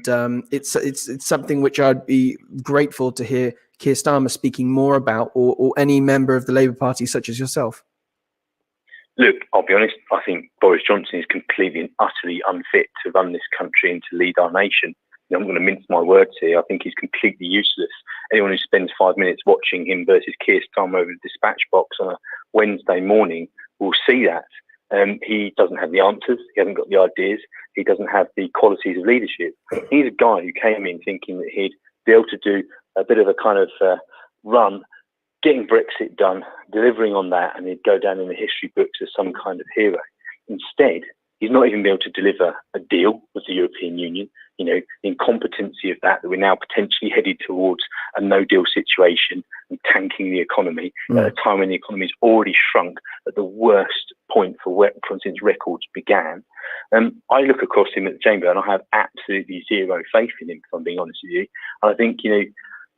D: it's something which I'd be grateful to hear Keir Starmer speaking more about, or any member of the Labour Party such as yourself.
I: Look, I'll be honest, I think Boris Johnson is completely and utterly unfit to run this country and to lead our nation. I'm going to mince my words here. I think he's completely useless. Anyone who spends 5 minutes watching him versus Keir Starmer over the dispatch box on a Wednesday morning will see that. He doesn't have the answers. He hasn't got the ideas. He doesn't have the qualities of leadership. He's a guy who came in thinking that he'd be able to do a bit of a kind of run, getting Brexit done, delivering on that, and he'd go down in the history books as some kind of hero. Instead, he's not even been able to deliver a deal with the European Union. The incompetency of that we're now potentially headed towards a no-deal situation and tanking the economy at a time when the economy's already shrunk at the worst point since records began. I look across him at the chamber and I have absolutely zero faith in him, if I'm being honest with you. And I think,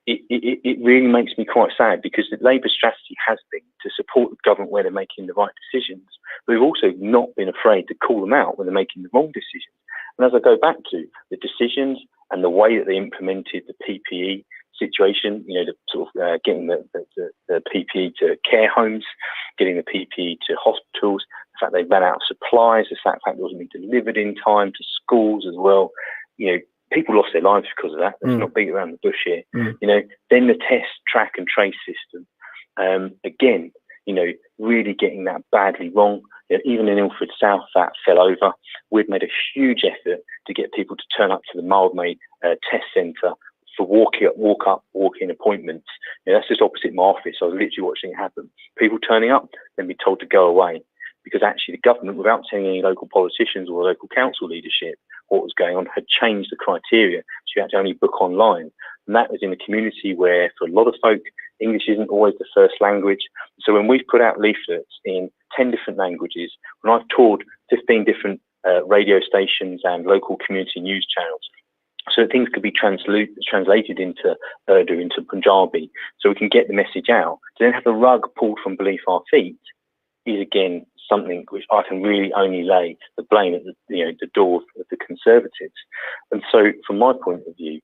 I: it really makes me quite sad, because the Labour strategy has been to support the government where they're making the right decisions, but we've also not been afraid to call them out when they're making the wrong decisions. And as I go back to the decisions and the way that they implemented the PPE situation, the sort of getting the PPE to care homes, getting the PPE to hospitals, the fact they ran out of supplies, the fact it wasn't being delivered in time to schools as well. People lost their lives because of that. Let's not beat around the bush here. Then the test, track and trace system. Again, really getting that badly wrong. Even in Ilford South, that fell over. We'd made a huge effort to get people to turn up to the Mildmay test centre for walk-in appointments. That's just opposite my office. I was literally watching it happen. People turning up, then be told to go away, because actually the government, without telling any local politicians or local council leadership what was going on, had changed the criteria. So you had to only book online. And that was in a community where, for a lot of folk, English isn't always the first language. So when we've put out leaflets in 10 different languages, when I've toured 15 different radio stations and local community news channels, so that things could be translated into Urdu, into Punjabi, so we can get the message out, to then have the rug pulled from beneath our feet is, again, something which I can really only lay the blame at the door of the Conservatives. And so, from my point of view,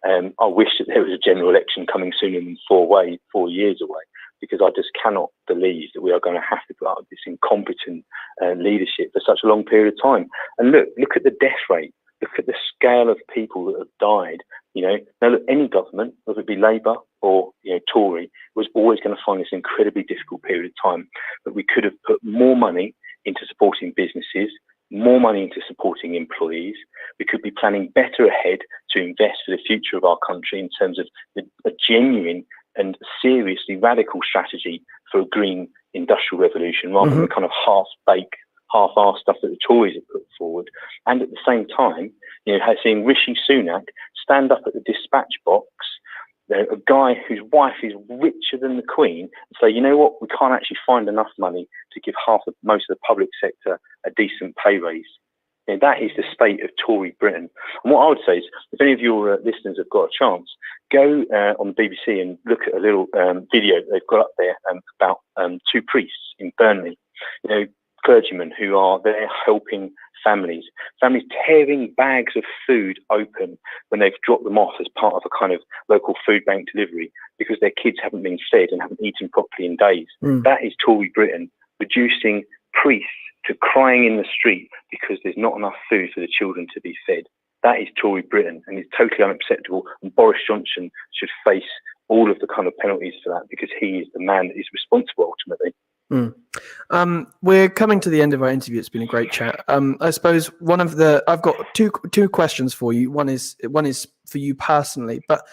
I: I wish that there was a general election coming sooner than 4 years away, because I just cannot believe that we are going to have to put up with this incompetent leadership for such a long period of time. And look at the death rate. Look at the scale of people that have died. Now look, any government, whether it be Labour or Tory, was always going to find this incredibly difficult period of time. But we could have put more money into supporting businesses, more money into supporting employees. We could be planning better ahead to invest for the future of our country in terms of a genuine and seriously radical strategy for a green industrial revolution, rather than the kind of half-assed stuff that the Tories have put forward, and at the same time, seeing Rishi Sunak stand up at the dispatch box, a guy whose wife is richer than the Queen, and say, you know what, we can't actually find enough money to give most of the public sector a decent pay raise. That is the state of Tory Britain. And what I would say is, if any of your listeners have got a chance, go on the BBC and look at a little video they've got up there about two priests in Burnley, clergymen who are there helping families tearing bags of food open when they've dropped them off as part of a kind of local food bank delivery because their kids haven't been fed and haven't eaten properly in days. That is Tory Britain, reducing priests to crying in the street because there's not enough food for the children to be fed. That is Tory Britain, and it's totally unacceptable. And Boris Johnson should face all of the kind of penalties for that because he is the man that is responsible ultimately.
D: We're coming to the end of our interview. It's been a great chat. I suppose I've got two questions for you. One is for you personally, but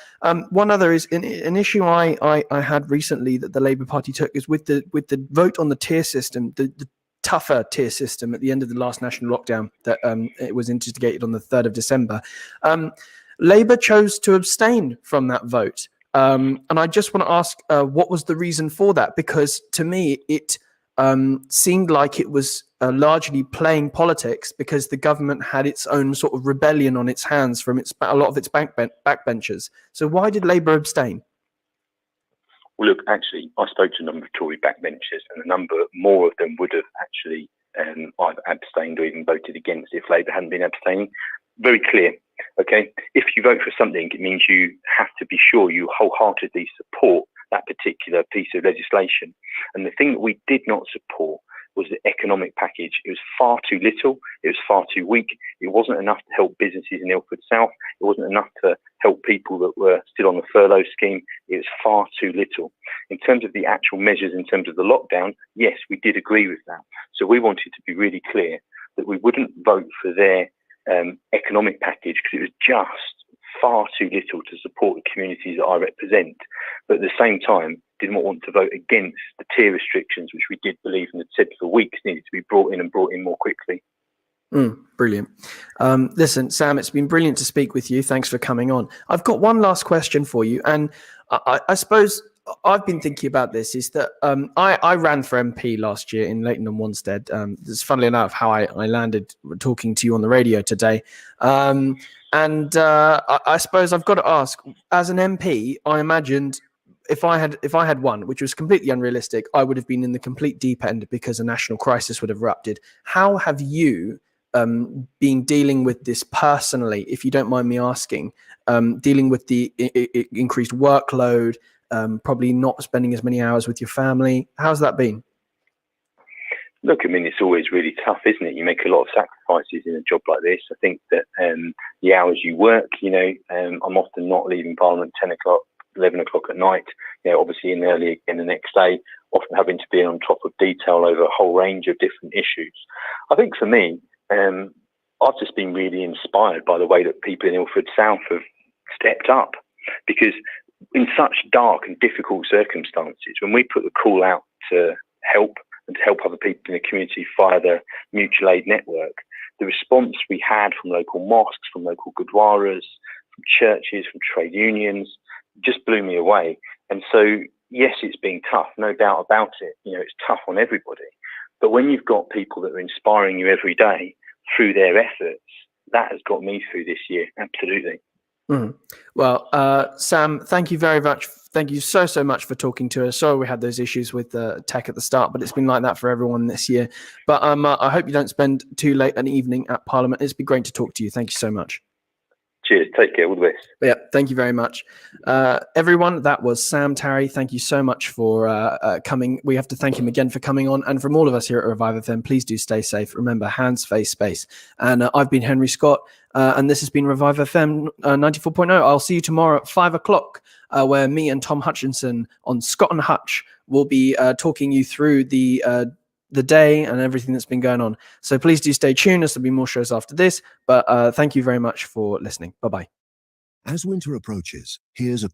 D: one other is an issue I had recently that the Labour Party took is with the vote on the tier system, the tougher tier system at the end of the last national lockdown that it was instigated on the 3rd of December. Labour chose to abstain from that vote. And I just want to ask, what was the reason for that? Because to me, it seemed like it was largely playing politics because the government had its own sort of rebellion on its hands from a lot of its backbenchers. So why did Labour abstain?
I: Well, look, actually, I spoke to a number of Tory backbenchers, and more of them would have actually either abstained or even voted against if Labour hadn't been abstaining. Very clear. Okay, if you vote for something, it means you have to be sure you wholeheartedly support that particular piece of legislation. And the thing that we did not support was the economic package. It was far too little. It was far too weak. It wasn't enough to help businesses in Ilford South. It wasn't enough to help people that were still on the furlough scheme. It was far too little. In terms of the actual measures, in terms of the lockdown, yes, we did agree with that. So we wanted to be really clear that we wouldn't vote for their economic package because it was just far too little to support the communities that I represent, but at the same time did not want to vote against the tier restrictions, which we did believe and had said for weeks needed to be brought in more quickly.
D: Brilliant. Listen, Sam, it's been brilliant to speak with you. Thanks for coming on. I've got one last question for you, and I suppose I've been thinking about this is that I ran for MP last year in Leighton and Wanstead. It's funnily enough how I landed talking to you on the radio today. And I suppose I've got to ask, as an MP, I imagined if I had won, which was completely unrealistic, I would have been in the complete deep end because a national crisis would have erupted. How have you been dealing with this personally, if you don't mind me asking, dealing with the increased workload, probably not spending as many hours with your family? How's that been?
I: Look, I mean, it's always really tough, isn't it? You make a lot of sacrifices in a job like this. I think that the hours you work, I'm often not leaving Parliament 10 o'clock, 11 o'clock at night, obviously in early again the next day, often having to be on top of detail over a whole range of different issues. I think for me, I've just been really inspired by the way that people in Ilford South have stepped up, because in such dark and difficult circumstances, when we put the call out to help and to help other people in the community via the mutual aid network, the response we had from local mosques, from local gurdwaras, from churches, from trade unions, just blew me away. And so, yes, it's been tough, no doubt about it. It's tough on everybody. But when you've got people that are inspiring you every day through their efforts, that has got me through this year, absolutely.
D: Well, Sam, thank you very much. Thank you so much for talking to us. Sorry we had those issues with the tech at the start, but it's been like that for everyone this year. But I hope you don't spend too late an evening at Parliament. It's been great to talk to you. Thank you so much.
I: Cheers. Take care. All the best.
D: Yeah, thank you very much. Everyone, that was Sam Tarry. Thank you so much for coming. We have to thank him again for coming on. And from all of us here at Revive FM, please do stay safe. Remember, hands, face, space. And I've been Henry Scott, and this has been Revive FM 94.0. I'll see you tomorrow at 5 o'clock, where me and Tom Hutchinson on Scott and Hutch will be talking you through the day and everything that's been going on. So please do stay tuned, as there'll be more shows after this. But thank you very much for listening. Bye-bye.
Q: As winter approaches, here's a